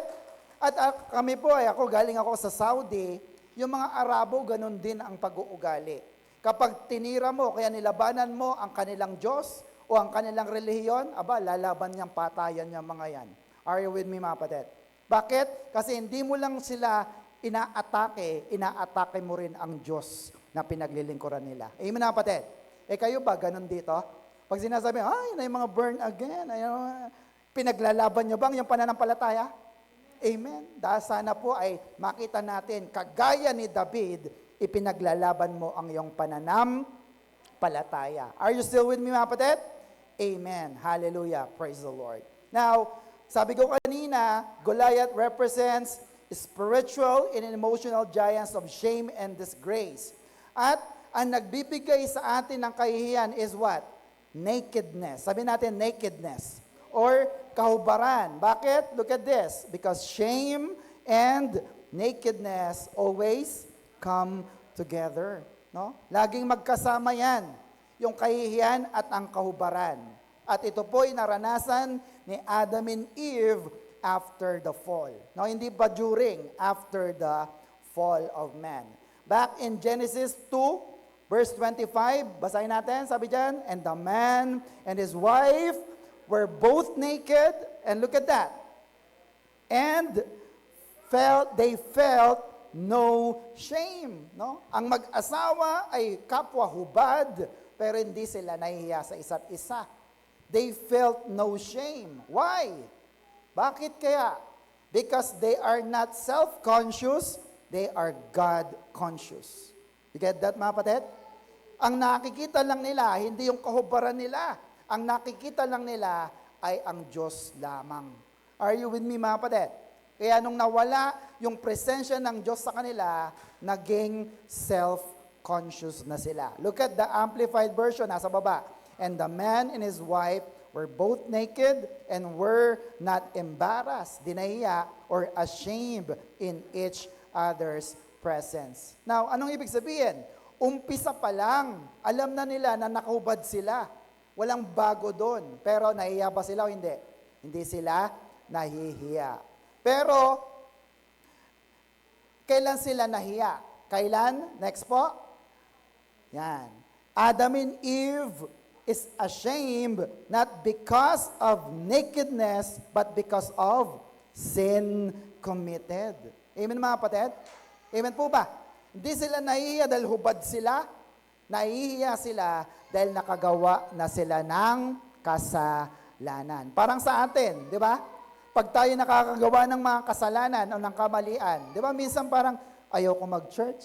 At kami po ako galing ako sa Saudi, yung mga Arabo ganun din ang pag-uugali. Kapag tinira mo, kaya nilabanan mo ang kanilang Diyos o ang kanilang relihiyon, lalaban niyang patayan niya mga yan. Are you with me mga kapatid? Bakit? Kasi hindi mo lang sila inaatake mo rin ang Diyos na pinaglilingkuran nila. Amen mga kapatid? Kayo ba ganun dito? Pag sinasabi, ay, na yung mga burn again, pinaglalaban nyo bang yung pananampalataya? Amen. Dahil sana po ay makita natin, kagaya ni David, ipinaglalaban mo ang iyong pananampalataya. Are you still with me mga kapatid? Amen. Hallelujah. Praise the Lord. Now, sabi ko kanina, Goliath represents spiritual and emotional giants of shame and disgrace. At ang nagbibigay sa atin ng kahihiyan is what? Nakedness. Sabi natin nakedness or kahubaran. Bakit? Look at this. Because shame and nakedness always come together. No? Laging magkasama yan. Yung kahihiyan at ang kahubaran. At ito po ay naranasan ni Adam and Eve after the fall. No, hindi pa during, after the fall of man. Back in Genesis 2, verse 25, basahin natin, sabi dyan, and the man and his wife were both naked, and look at that, and they felt no shame. No? Ang mag-asawa ay kapwa hubad, pero hindi sila nahihiya sa isa't isa. They felt no shame. Why? Bakit kaya? Because they are not self-conscious, they are God-conscious. You get that mga kapatid? Ang nakikita lang nila, hindi yung kahubaran nila. Ang nakikita lang nila ay ang Diyos lamang. Are you with me mga kapatid? Kaya nung nawala yung presensya ng Diyos sa kanila, naging self-conscious na sila. Look at the Amplified Version, nasa baba. And the man and his wife were both naked and were not embarrassed, dinahiya, or ashamed in each other's presence. Now, anong ibig sabihin? Umpisa pa lang, alam na nila na nakahubad sila. Walang bago doon. Pero nahihiya ba sila o hindi? Hindi sila nahihiya. Pero, kailan sila nahiya? Kailan? Next po. Yan. Adam and Eve is ashamed not because of nakedness, but because of sin committed. Amen mga kapatid? Amen po ba? Hindi sila nahihiya dahil hubad sila. Nahihiya sila dahil nakagawa na sila ng kasalanan. Parang sa atin, di ba? Pag tayo nakakagawa ng mga kasalanan o ng kamalian, di ba minsan parang ayoko mag-church,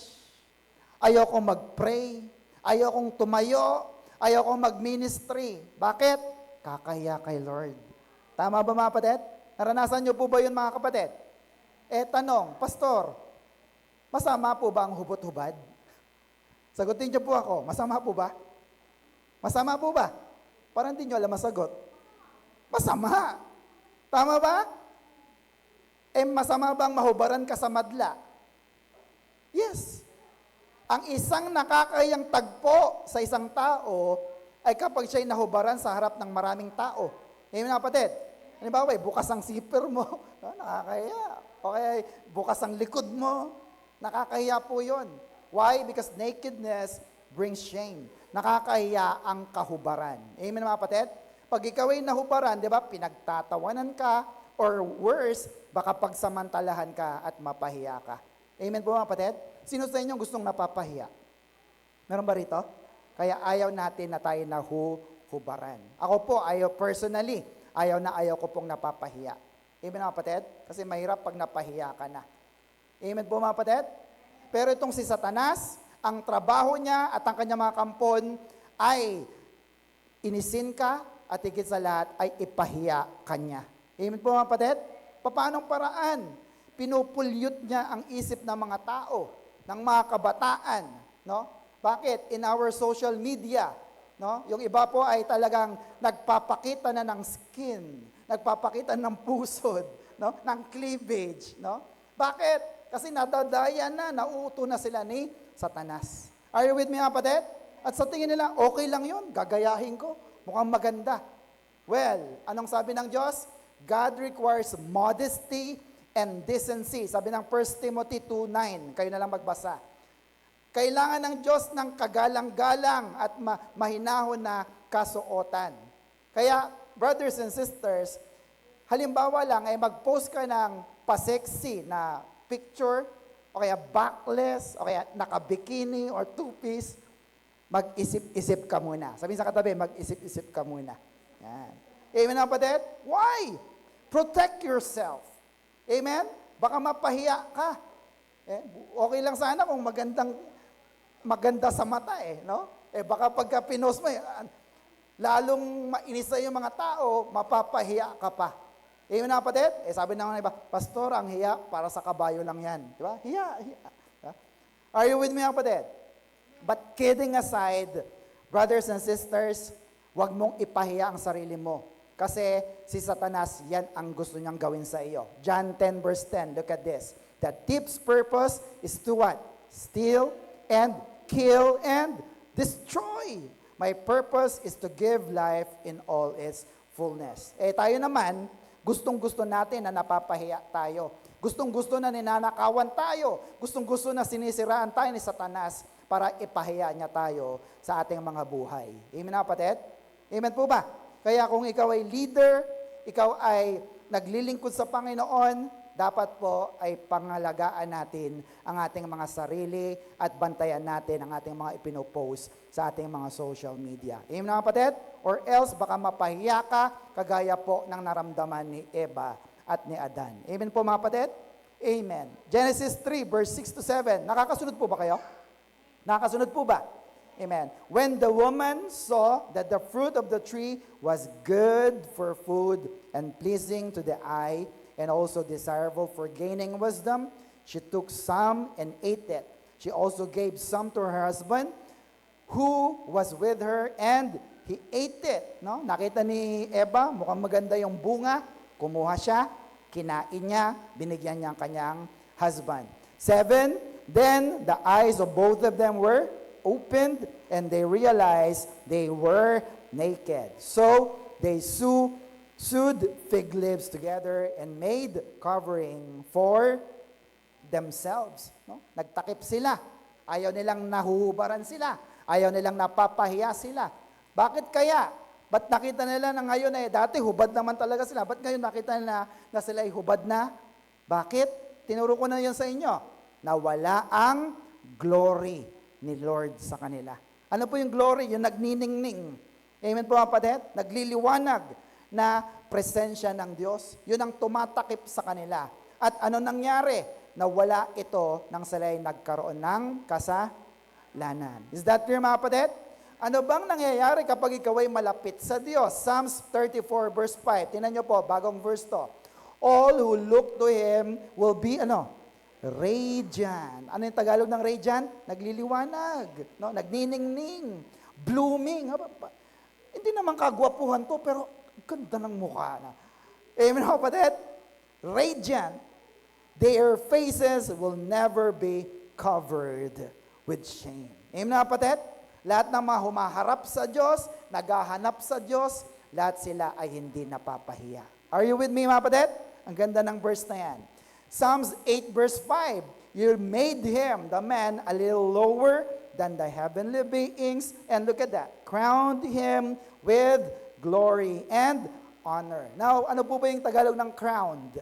ayoko mag-pray, ayokong tumayo, ayokong mag-ministry. Bakit? Kakahiya kay Lord. Tama ba mga kapatid? Naranasan niyo po ba yun mga kapatid? Tanong, Pastor, Masama po ba ang hubot-hubad? Sagutin niyo po ako, masama po ba? Masama po ba? Parang hindi niyo alam masagot. Masama. Tama ba? Masama bang mahubaran ka sa madla? Yes. Ang isang nakakayang tagpo sa isang tao ay kapag siya'y nahubaran sa harap ng maraming tao. Amen, kapatid? Halimbawa, bukas ang zipper mo, nakakahiya. O kaya bukas ang likod mo, nakakahiya po yun. Why? Because nakedness brings shame. Nakakahiya ang kahubaran. Amen, mga kapatid? Pag ikaw ay nahubaran, di ba, pinagtatawanan ka, or worse, baka pagsamantalahan ka at mapahiya ka. Amen po, mga kapatid? Sino sa inyo gustong napapahiya? Meron ba rito? Kaya ayaw natin na tayo nahuhubaran. Ako po, personally, ayaw ko pong napapahiya. Amen, mga kapatid? Kasi mahirap pag napahiya ka na. Amen po, mga kapatid? Pero itong si Satanas, ang trabaho niya at ang kanyang mga kampon ay inisin ka at higit sa lahat ay ipahiya kanya. Amen po, mga kapatid? Paanong paraan? Pinupulyot niya ang isip ng mga tao, ng mga kabataan, no? Bakit? In our social media, no? Yung iba po ay talagang nagpapakita na ng skin, nagpapakita ng pusod, no? Ng cleavage, no? Bakit? Kasi nadadaya na, nauuto na sila ni Satanas. Are you with me, mga kapatid? At sa tingin nila, okay lang yun, gagayahin ko, mukhang maganda. Well, anong sabi ng Diyos? God requires modesty and decency. Sabi ng 1 Timothy 2:9. Kayo na lang magbasa. Kailangan ng Diyos ng kagalang-galang at mahinahon na kasuotan. Kaya, brothers and sisters, halimbawa lang ay mag-post ka ng pa-sexy na picture, o kaya backless, o kaya naka-bikini or two-piece, mag-isip-isip ka muna. Sabihin sa katabi, mag-isip-isip ka muna. Yan. Amen, mga kapatid? Why? Protect yourself. Amen? Baka mapahiya ka. Okay lang sana kung maganda sa mata no? Baka pagka pinost mo, lalong mainis sa yung mga tao, mapapahiya ka pa. Amen, mga kapatid? Sabi na nga iba, Pastor, ang hiya para sa kabayo lang yan. Di ba? Hiya. Are you with me, mga kapatid? But kidding aside, brothers and sisters, huwag mong ipahiya ang sarili mo. Kasi si Satanas, yan ang gusto niyang gawin sa iyo. John 10 verse 10, look at this. The thief's purpose is to what? Steal and kill and destroy. My purpose is to give life in all its fullness. Tayo naman, gustong-gusto natin na napapahiya tayo. Gustong-gusto na ninanakawan tayo. Gustong-gusto na sinisiraan tayo ni Satanas para ipahiya niya tayo sa ating mga buhay. Amen na, kapatid? Amen po ba? Kaya kung ikaw ay leader, ikaw ay naglilingkod sa Panginoon, dapat po ay pangalagaan natin ang ating mga sarili at bantayan natin ang ating mga ipinopost sa ating mga social media. Amen na, kapatid? Or else baka mapahiya ka kagaya po ng naramdaman ni Eva at ni Adan. Amen po, mga kapatid? Amen. Genesis 3 verse 6 to 7. Nakakasunod po ba kayo? Nakakasunod po ba? Amen. When the woman saw that the fruit of the tree was good for food and pleasing to the eye and also desirable for gaining wisdom, she took some and ate it. She also gave some to her husband who was with her and he ate it. No? Nakita ni Eva, mukhang maganda yung bunga, kumuha siya, kinain niya, binigyan niya ang kanyang husband. 7, then the eyes of both of them were opened and they realized they were naked. So they sewed fig leaves together and made covering for themselves. No? Nagtakip sila. Ayaw nilang nahuhubaran sila. Ayaw nilang napapahiya sila. Bakit kaya? Ba't nakita nila na ngayon dati hubad naman talaga sila. Ba't ngayon nakita nila na sila ay hubad na? Bakit? Tinuro ko na yun sa inyo. Nawala ang glory ni Lord sa kanila. Ano po yung glory? Yung nagniningning. Amen po, mga kapatid? Nagliliwanag na presensya ng Diyos. Yun ang tumatakip sa kanila. At ano nangyari? Nawala ito nang sila'y nagkaroon ng kasalanan. Is that clear, mga kapatid? Ano bang nangyayari kapag ikaw ay malapit sa Diyos? Psalms 34 verse 5. Tingnan nyo po, bagong verse to. All who look to Him will be, Radiant. Ano yung Tagalog ng radiant? Nagliliwanag, no? Nagniningning, blooming. Hindi naman kagwapuhan to, pero ganda ng mukha na. Amen, mga kapatid? Radiant. Their faces will never be covered with shame. Amen, mga kapatid? Lahat ng mga humaharap sa Diyos, naghahanap sa Diyos, lahat sila ay hindi napapahiya. Are you with me, mga kapatid? Ang ganda ng verse na yan. Psalms 8 verse 5, you made him, the man, a little lower than the heavenly beings. And look at that, crowned him with glory and honor. Now, ano po ba yung Tagalog ng crowned?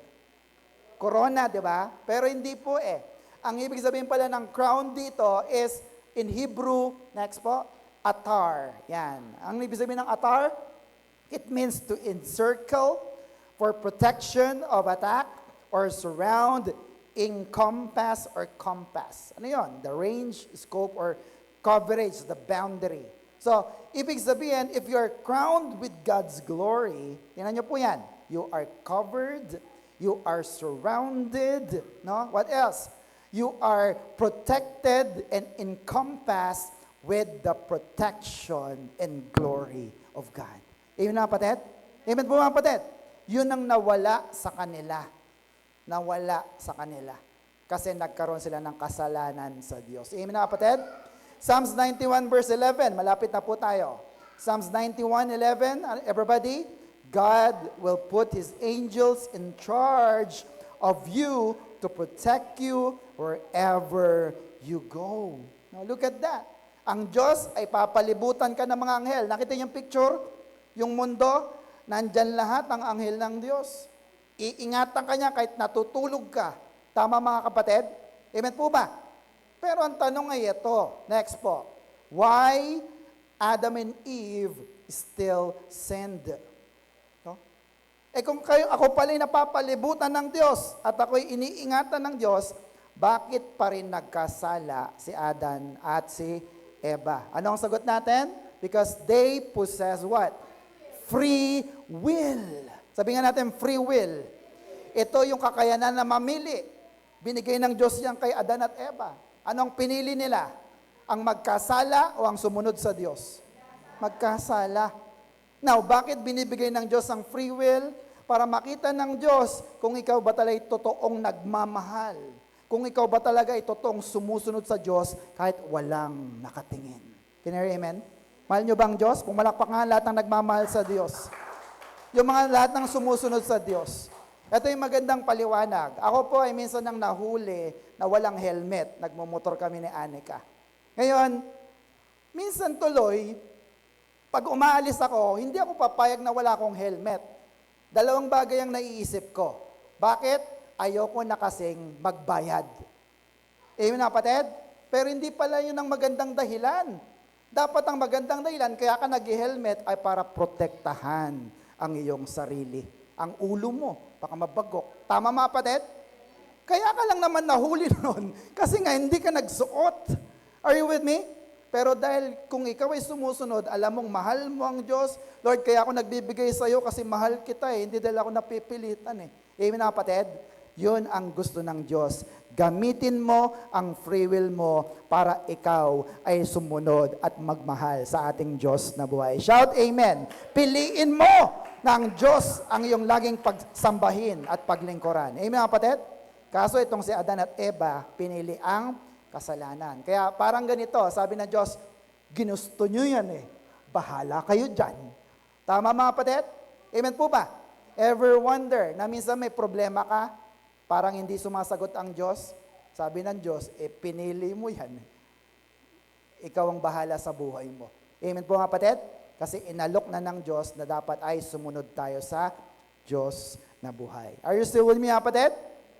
Corona, di ba? Pero hindi po eh. Ang ibig sabihin pala ng crown dito is, in Hebrew, next po, atar. Yan. Ang ibig sabihin ng atar, it means to encircle for protection of attack, or surround, encompass, or compass. Ano yun? The range, scope, or coverage, the boundary. So, ibig sabihin, if you are crowned with God's glory, tingnan nyo po yan, you are covered, you are surrounded, no? What else? You are protected and encompassed with the protection and glory of God. Amen na, kapatid? Amen po, mga kapatid? Yun ang nawala sa kanila. Nawala sa kanila. Kasi nagkaroon sila ng kasalanan sa Diyos. Amen na, kapatid? Psalms 91 verse 11, malapit na po tayo. Psalms 91:11, everybody, God will put His angels in charge of you to protect you wherever you go. Now look at that. Ang Diyos ay papalibutan ka ng mga anghel. Nakita niyo yung picture? Yung mundo, nandyan lahat ang anghel ng Diyos. Iingatan ka niya kahit natutulog ka. Tama, mga kapatid? Amen po ba? Pero ang tanong ay ito. Next po. Why Adam and Eve still sinned? No? Kung ako pala'y napapalibutan ng Diyos at ako'y iniingatan ng Diyos, bakit pa rin nagkasala si Adan at si Eva? Ano ang sagot natin? Because they possess what? Free will. Sabi nga natin, free will. Ito yung kakayanan na mamili. Binigay ng Diyos yan kay Adan at Eva. Anong pinili nila? Ang magkasala o ang sumunod sa Diyos? Magkasala. Now, bakit binibigay ng Diyos ang free will? Para makita ng Diyos kung ikaw ba talaga totoong nagmamahal. Kung ikaw ba talaga totoong sumusunod sa Diyos kahit walang nakatingin. Can you hear amen? Mahal nyo ba ang Diyos? Kung malakpak nga lahat ng nagmamahal sa Diyos. Yung mga lahat ng sumusunod sa Diyos. Ito yung magandang paliwanag. Ako po ay minsan nang nahuli na walang helmet. Nagmumotor kami ni Anika. Ngayon, minsan tuloy, pag umaalis ako, hindi ako papayag na wala akong helmet. Dalawang bagay ang naiisip ko. Bakit? Ayoko na kasing magbayad. Amen na, kapatid? Pero hindi pala yun ang magandang dahilan. Dapat ang magandang dahilan, kaya ka nag-helmet ay para protektahan ang iyong sarili. Ang ulo mo, baka mabagok. Tama, mga kapatid? Kaya ka lang naman nahuli noon kasi nga hindi ka nagsuot. Are you with me? Pero dahil kung ikaw ay sumusunod, alam mong mahal mo ang Diyos, Lord, kaya ako nagbibigay sa iyo kasi mahal kita hindi dahil ako napipilitan Amen, mga kapatid? Yun ang gusto ng Diyos. Gamitin mo ang free will mo para ikaw ay sumunod at magmahal sa ating Diyos na buhay. Shout amen. Piliin mo na ang Diyos ang iyong laging pagsambahin at paglingkuran. Amen, mga kapatid? Kaso itong si Adan at Eva, pinili ang kasalanan. Kaya parang ganito, sabi ng Diyos, ginusto nyo yan Bahala kayo dyan. Tama, mga kapatid? Amen po ba? Ever wonder na minsan may problema ka, parang hindi sumasagot ang Diyos? Sabi ng Diyos, pinili mo yan. Ikaw ang bahala sa buhay mo. Amen po, mga kapatid? Kasi inalok na ng Diyos na dapat ay sumunod tayo sa Diyos na buhay. Are you still with me, mga kapatid?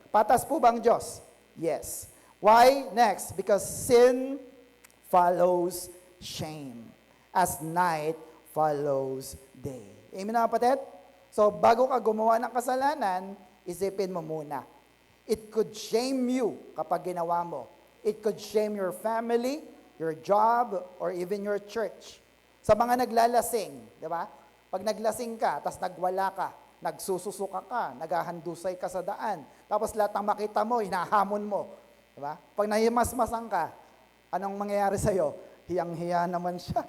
Patas po ba ang Diyos? Yes. Why? Next, because sin follows shame, as night follows day. Amen, mga kapatid? So, bago ka gumawa ng kasalanan, isipin mo muna. It could shame you kapag ginawa mo. It could shame your family, your job, or even your church. Sa mga naglalasing, di ba? Pag naglasing ka, tas nagwala ka, nagsususuka ka, naghahandusay ka sa daan. Tapos lahat ng makita mo, hinahamon mo. Diba? Pag nahimasmasan ka, anong mangyayari sa'yo? Hiyang-hiya naman siya.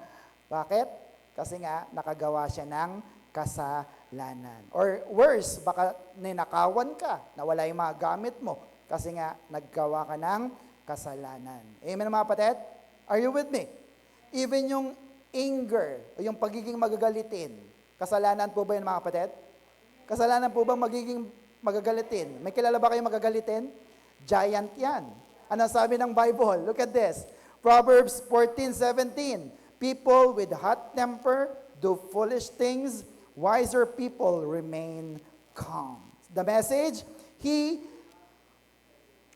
Bakit? Kasi nga, nakagawa siya ng kasalanan. Or worse, baka ninakawan ka, nawala yung mga gamit mo. Kasi nga, naggawa ka ng kasalanan. Amen mga kapatid? Are you with me? Even yung anger, yung pagiging magagalitin, kasalanan po ba yun mga kapatid? Kasalanan po ba magiging magagalitin? May kilala ba kayong magagalitin? Giant yan. Ano sabi ng Bible? Look at this. Proverbs 14:17. People with hot temper do foolish things. Wiser people remain calm. The message, the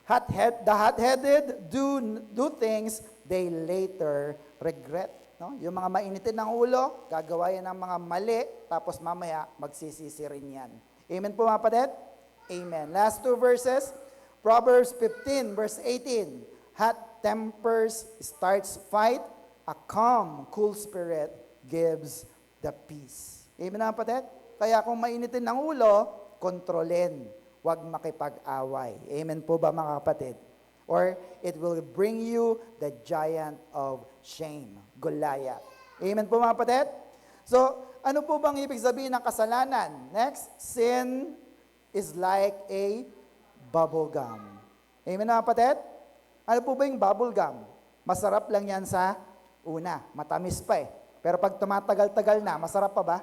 hot-headed do things they later regret. No? Yung mga mainitin ng ulo, gagawa yan ng mga mali, tapos mamaya magsisisi rin yan. Amen po mga kapatid? Amen. Last two verses, Proverbs 15 verse 18. Hot tempers starts fight, a calm, cool spirit gives the peace. Amen mga kapatid? Kaya kung mainitin ng ulo, kontrolin, huwag makipag-away. Amen po ba mga kapatid? Or it will bring you the giant of shame, Goliath. Amen po mga kapatid? So, ano po bang ibig sabihin ng kasalanan? Next, sin is like a bubble gum. Amen mga kapatid? Ano po ba yung bubble gum? Masarap lang yan sa una, matamis pa eh. Pero pag tumatagal-tagal na, masarap pa ba?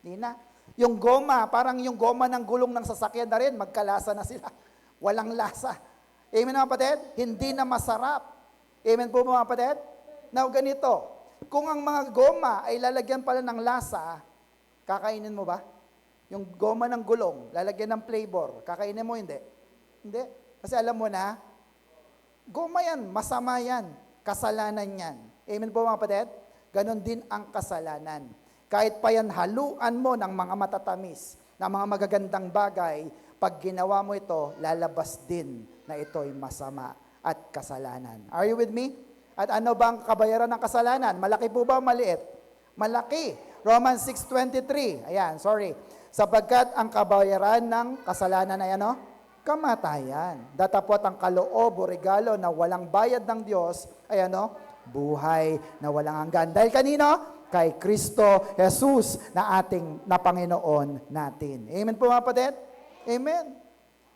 Hindi na. Yung goma, parang yung goma ng gulong ng sasakyan na rin, magkalasa na sila. Walang lasa. Amen mga kapatid? Hindi na masarap. Amen po mga kapatid? Now ganito, kung ang mga goma ay lalagyan pala ng lasa, kakainin mo ba? Yung goma ng gulong, lalagyan ng flavor, kakainin mo hindi? Hindi. Kasi alam mo na, goma yan, masama yan, kasalanan yan. Amen po mga kapatid? Ganon din ang kasalanan. Kahit pa yan haluan mo ng mga matatamis, ng mga magagandang bagay, pag ginawa mo ito, lalabas din na ito'y masama at kasalanan. Are you with me? At ano bang kabayaran ng kasalanan? Malaki po ba o maliit? Malaki. Romans 6:23. Ayan, sorry. Sapagkat ang kabayaran ng kasalanan ay ano? Kamatayan. Datapot ang kaloob o regalo na walang bayad ng Diyos ay ano? Buhay na walang hanggan. Dahil kanino? Kay Kristo Jesus na ating na Panginoon natin. Amen po mga kapatid? Amen.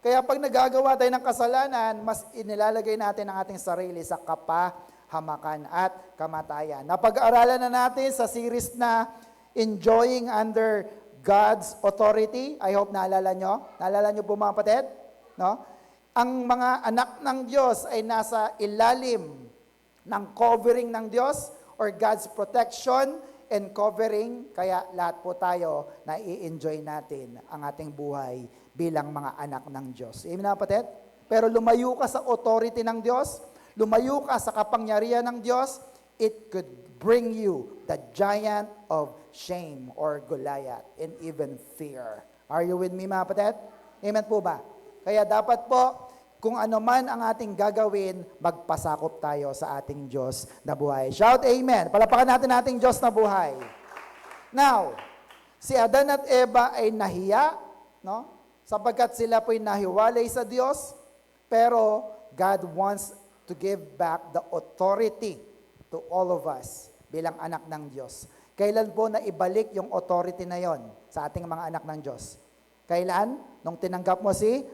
Kaya pag nagagawa tayo ng kasalanan, mas inilalagay natin ang ating sarili sa kapahamakan at kamatayan. Napag-aralan na natin sa series na Enjoying Under God's Authority. I hope naalala nyo. Naalala nyo po mga kapatid? No? Ang mga anak ng Diyos ay nasa ilalim ng covering ng Diyos or God's protection and covering, kaya lahat po tayo na i-enjoy natin ang ating buhay bilang mga anak ng Diyos. Amen na kapatid? Pero lumayo ka sa authority ng Diyos, lumayo ka sa kapangyarihan ng Diyos, it could bring you the giant of shame or Goliath and even fear. Are you with me mga kapatid? Amen po ba? Kaya dapat po, kung ano man ang ating gagawin, magpasakop tayo sa ating Diyos na buhay. Shout amen. Palapakan natin ating Diyos na buhay. Now, si Adan at Eva ay nahiya, no? Sapagkat sila po'y nahiwalay sa Diyos, pero God wants to give back the authority to all of us bilang anak ng Diyos. Kailan po na ibalik yung authority na yon sa ating mga anak ng Diyos? Kailan? Nung tinanggap mo si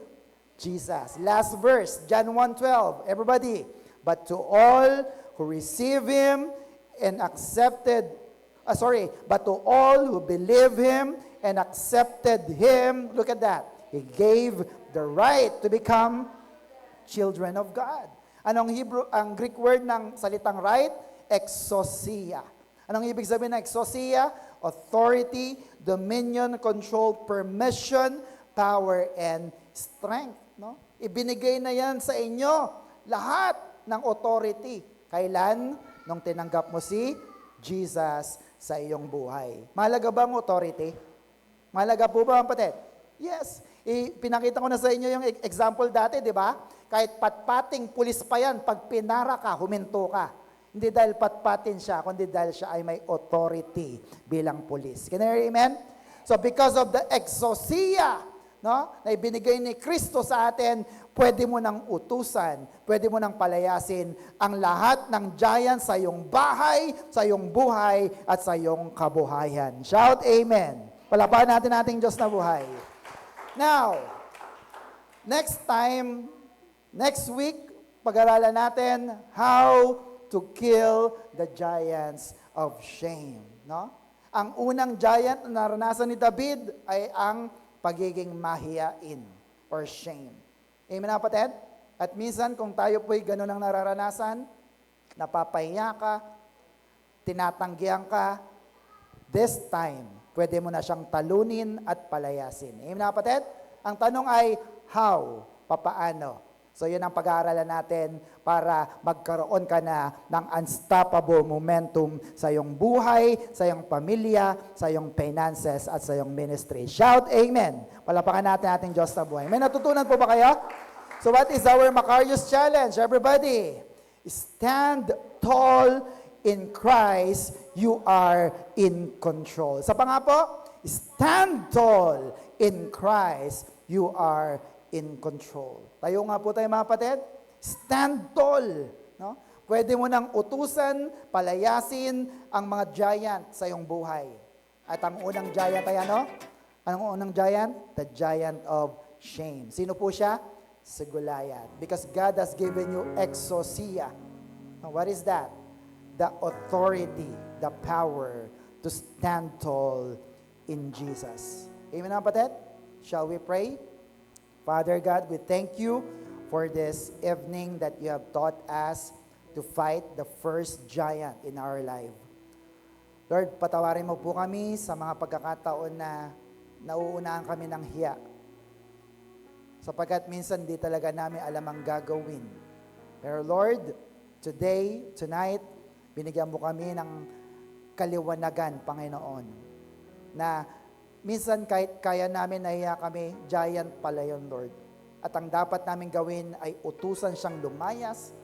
Jesus. Last verse, John 1:12. Everybody, but to all who receive Him and but to all who believe Him and accepted Him, look at that, He gave the right to become children of God. Anong ang Greek word ng salitang right? Exousia. Anong ibig sabihin ng exousia? Authority, dominion, control, permission, power, and strength. No? Ibinigay na yan sa inyo, lahat ng authority. Kailan? Nung tinanggap mo si Jesus sa iyong buhay. Mahalaga ba ang authority? Mahalaga po ba ang kapatid? Yes. Pinakita ko na sa inyo yung example dati, di ba? Kahit patpating pulis pa yan, pag pinara ka, huminto ka. Hindi dahil patpatin siya, kundi dahil siya ay may authority bilang pulis. Can you hear amen? So because of the exousia, no, na ibinigay ni Kristo sa atin, pwede mo nang utusan, pwede mo nang palayasin ang lahat ng giant sa iyong bahay, sa iyong buhay, at sa iyong kabuhayan. Shout Amen. Palapakan natin ating Diyos na buhay. Now, next week, pag-aralan natin how to kill the giants of shame. No? Ang unang giant na naranasan ni David ay ang pagiging mahiyain or shame. Amen na kapatid? At minsan kung tayo po'y ganun ang nararanasan, napapahiya ka, tinatanggihan ka, this time, pwede mo na siyang talunin at palayasin. Amen na kapatid? Ang tanong ay, how? Papaano? So yun ang pag-aaralan natin para magkaroon ka na ng unstoppable momentum sa iyong buhay, sa iyong pamilya, sa iyong finances, at sa iyong ministry. Shout Amen! Palapakan natin ating Diyos na buhay. May natutunan po ba kayo? So what is our Macarius Challenge? Everybody, stand tall in Christ, you are in control. Sa pa nga po, stand tall in Christ, you are in control. Tayo nga po tayo mga kapatid, stand tall. No? Pwede mo nang utusan, palayasin ang mga giant sa iyong buhay. At ang unang giant ay ano? Anong unang giant? The giant of shame. Sino po siya? Si Goliath. Because God has given you exousia. What is that? The authority, the power to stand tall in Jesus. Amen mga kapatid? Shall we pray? Father God, we thank you for this evening that you have taught us to fight the first giant in our life. Lord, patawarin mo po kami sa mga pagkakataon na nauunahan kami ng hiya. Sapagkat minsan di talaga namin alam ang gagawin. Pero Lord, today, tonight, binigyan mo kami ng kaliwanagan, Panginoon, na minsan kahit kaya namin, nahiya kami, giant pala yun, Lord. At ang dapat namin gawin ay utusan siyang lumayas,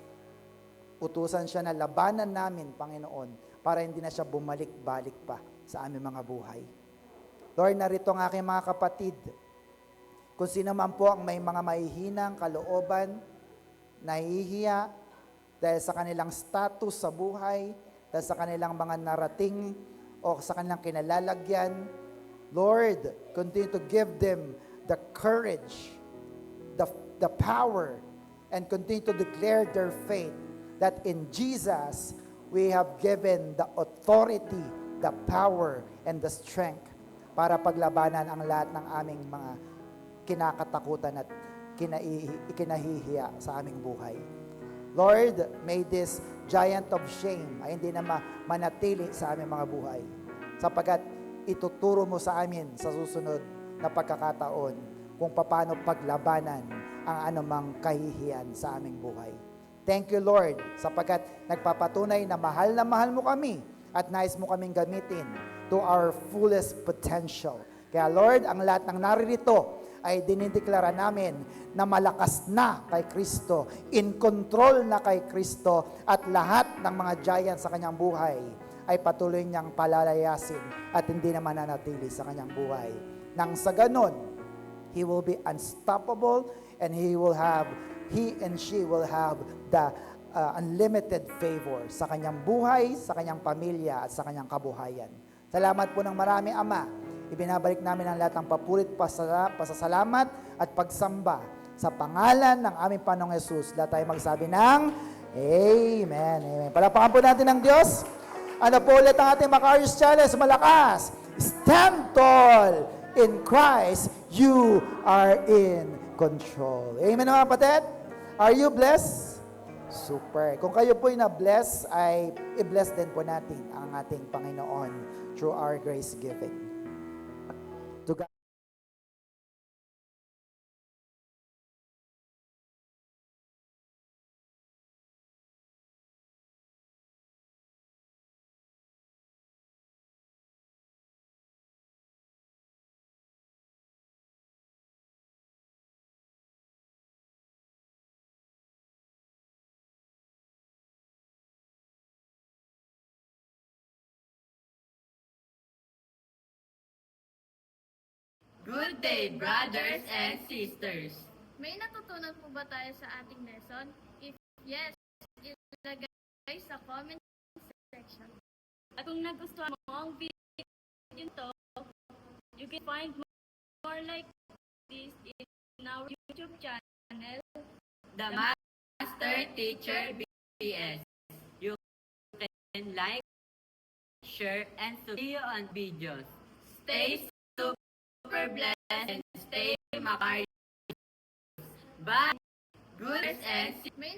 utusan siya na labanan namin, Panginoon, para hindi na siya bumalik-balik pa sa aming mga buhay. Lord, narito ang aking mga kapatid. Kung sino man po ang may mga mahihinang kalooban, nahihiya, dahil sa kanilang status sa buhay, dahil sa kanilang mga narating, o sa kanilang kinalalagyan, Lord, continue to give them the courage, the power, and continue to declare their faith that in Jesus, we have given the authority, the power, and the strength para paglabanan ang lahat ng aming mga kinakatakutan at ikinahihiya sa aming buhay. Lord, may this giant of shame ay hindi na manatili sa aming mga buhay. Sapagkat ituturo mo sa amin sa susunod na pagkakataon kung paano paglabanan ang anumang kahihiyan sa aming buhay. Thank you, Lord, sapagkat nagpapatunay na mahal mo kami at nais mo kaming gamitin to our fullest potential. Kaya Lord, ang lahat ng naririto ay dinideklara namin na malakas na kay Kristo, in control na kay Kristo, at lahat ng mga giant sa kanyang buhay ay patuloy niyang palalayasin at hindi na mananatili sa kanyang buhay. Nang sa ganon, he will be unstoppable and he and she will have the unlimited favor sa kanyang buhay, sa kanyang pamilya at sa kanyang kabuhayan. Salamat po ng marami, Ama. Ibinabalik namin ang lahat ng papurit, pasasalamat at pagsamba sa pangalan ng aming Panginoong Hesus. Lahat tayo magsabi ng Amen. Amen. Palapakan po natin ng Diyos. Ano po ulit ang ating Macarius Challenge? Malakas. Stand tall. In Christ, you are in control. Amen mga kapatid? Are you blessed? Super. Kung kayo po'y na-bless, ay i-bless din po natin ang ating Panginoon through our grace giving. To God. Good day, brothers and sisters. May natutunan po ba tayo sa ating lesson? If yes, ilagay sa comment section. At kung nagustuhan mo ang video ito, you can find more like this in our YouTube channel, The Master Teacher BS. You can like, share, and see you on videos. Stay super blessed and stay Macarius. Bye. Good and May